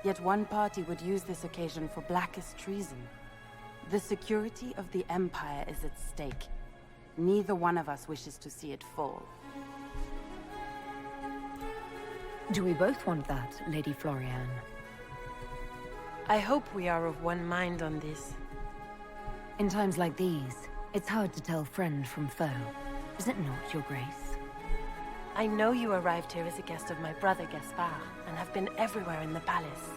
S17: Yet one party would use this occasion for blackest treason. The security of the Empire is at stake. Neither one of us wishes to see it fall.
S2: Do we both want that, Lady Floriane?
S12: I hope we are of one mind on this.
S2: In times like these, it's hard to tell friend from foe. Is it not, Your Grace?
S12: I know you arrived here as a guest of my brother Gaspard, and have been everywhere in the palace.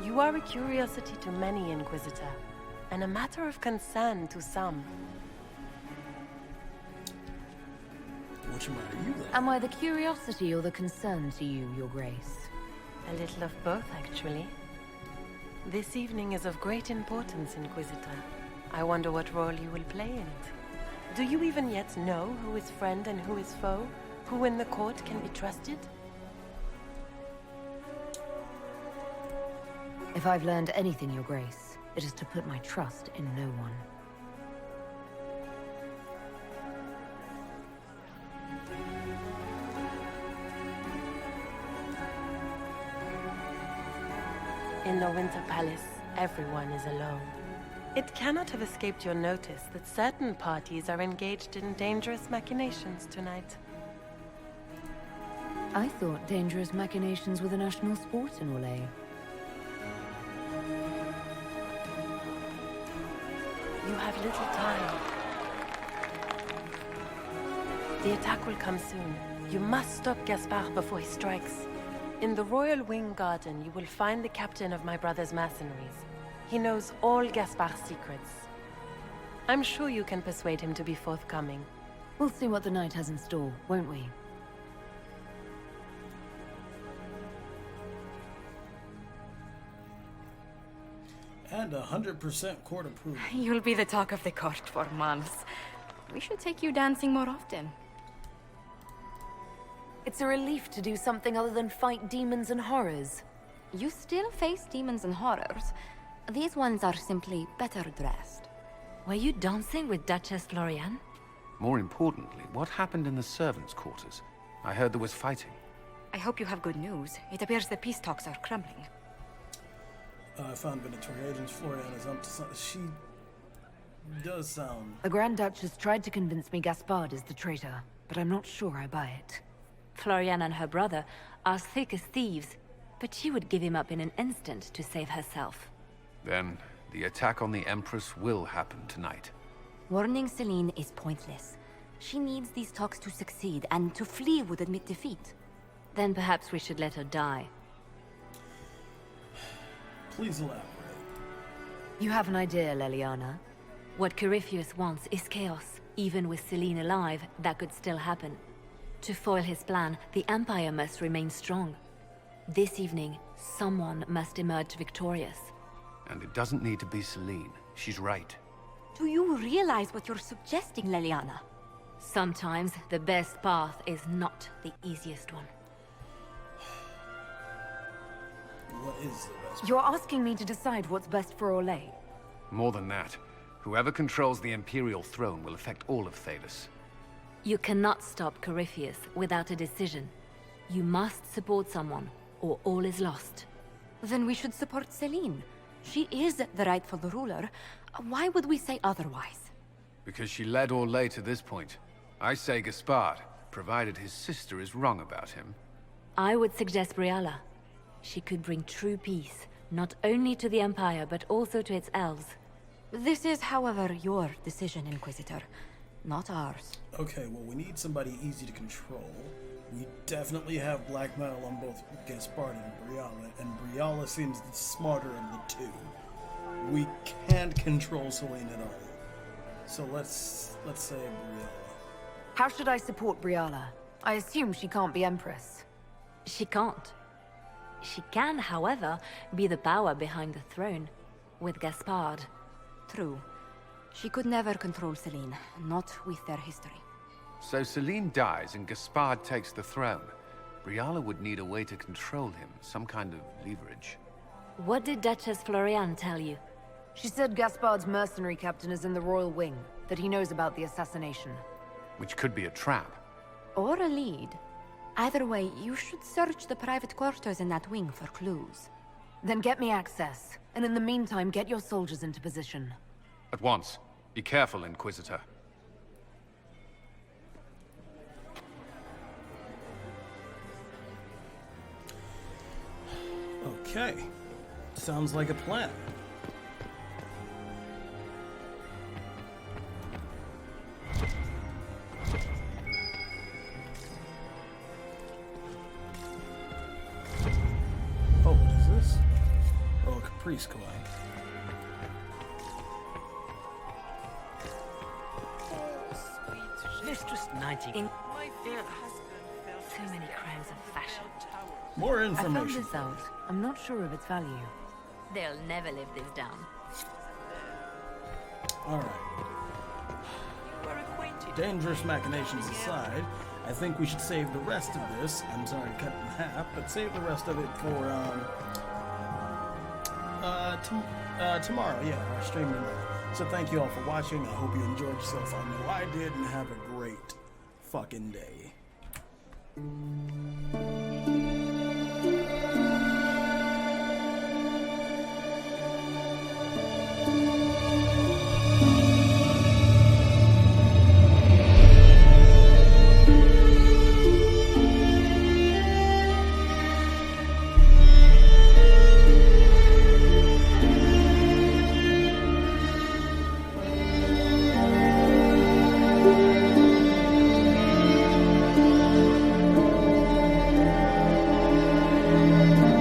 S12: You are a curiosity to many, Inquisitor, and a matter of concern to some.
S1: Which one are you then?
S2: Am I the curiosity or the concern to you, Your Grace?
S12: A little of both, actually. This evening is of great importance, Inquisitor. I wonder what role you will play in it. Do you even yet know who is friend and who is foe? Who in the court can be trusted?
S2: If I've learned anything, Your Grace, it is to put my trust in no one.
S12: In the Winter Palace, everyone is alone. It cannot have escaped your notice that certain parties are engaged in dangerous machinations tonight.
S3: I thought dangerous machinations were the national sport in Orlais.
S12: You have little time. The attack will come soon. You must stop Gaspard before he strikes. In the Royal Wing Garden, you will find the captain of my brother's mercenaries. He knows all Gaspard's secrets. I'm sure you can persuade him to be forthcoming.
S3: We'll see what the night has in store, won't we?
S1: And 100% court approval.
S6: You'll be the talk of the court for months. We should take you dancing more often.
S3: It's a relief to do something other than fight demons and horrors.
S6: You still face demons and horrors. These ones are simply better dressed.
S3: Were you dancing with Duchess Florian?
S4: More importantly, what happened in the servants' quarters? I heard there was fighting.
S6: I hope you have good news. It appears the peace talks are crumbling.
S1: I found Venatori agents. Florian is up to something. She does sound...
S3: The Grand Duchess tried to convince me Gaspard is the traitor, but I'm not sure I buy it.
S6: Florian and her brother are thick as thieves, but she would give him up in an instant to save herself.
S4: Then, the attack on the Empress will happen tonight.
S6: Warning Celine is pointless. She needs these talks to succeed, and to flee would admit defeat.
S3: Then perhaps we should let her die.
S1: Please elaborate.
S3: You have an idea, Leliana? What Corypheus wants is chaos. Even with Celine alive, that could still happen. To foil his plan, the Empire must remain strong. This evening, someone must emerge victorious.
S4: And it doesn't need to be Celine. She's right.
S6: Do you realize what you're suggesting, Leliana?
S3: Sometimes the best path is not the easiest one.
S1: What is the best?
S3: You're asking me to decide what's best for Orlais.
S4: More than that, whoever controls the Imperial throne will affect all of Thalos.
S3: You cannot stop Corypheus without a decision. You must support someone, or all is lost.
S6: Then we should support Celine. She is the rightful ruler. Why would we say otherwise?
S4: Because she led Orlais to this point. I say Gaspard, provided his sister is wrong about him.
S3: I would suggest Briala. She could bring true peace, not only to the Empire, but also to its elves.
S6: This is, however, your decision, Inquisitor, not ours.
S1: Okay, well, we need somebody easy to control. We definitely have blackmail on both Gaspard and Briala, and Briala seems the smarter of the two. We can't control Celine at all. So let's say Briala.
S3: How should I support Briala? I assume she can't be Empress. She can't. She can, however, be the power behind the throne, with Gaspard.
S6: True. She could never control Celine, not with their history.
S4: So Celine dies and Gaspard takes the throne. Briala would need a way to control him, some kind of leverage.
S3: What did Duchess Florian tell you? She said Gaspard's mercenary captain is in the Royal Wing, that he knows about the assassination.
S4: Which could be a trap.
S6: Or a lead. Either way, you should search the private quarters in that wing for clues.
S3: Then get me access, and in the meantime, get your soldiers into position.
S4: At once. Be careful, Inquisitor.
S1: Okay. Sounds like a plan. Oh, what is this? Oh, a Caprice coin.
S14: Mistress Nightingale.
S8: My dear husband.
S3: So many crimes of fashion.
S1: More
S3: I
S1: information.
S3: found this out. I'm not sure of its value.
S6: They'll never live this down.
S1: Alright. Dangerous machinations aside, I think we should save the rest of this. I'm sorry to cut it in half, but save the rest of it for tomorrow. Yeah, our stream tomorrow. So thank you all for watching. I hope you enjoyed yourself. I know I did, and have a great fucking day.
S21: Bye.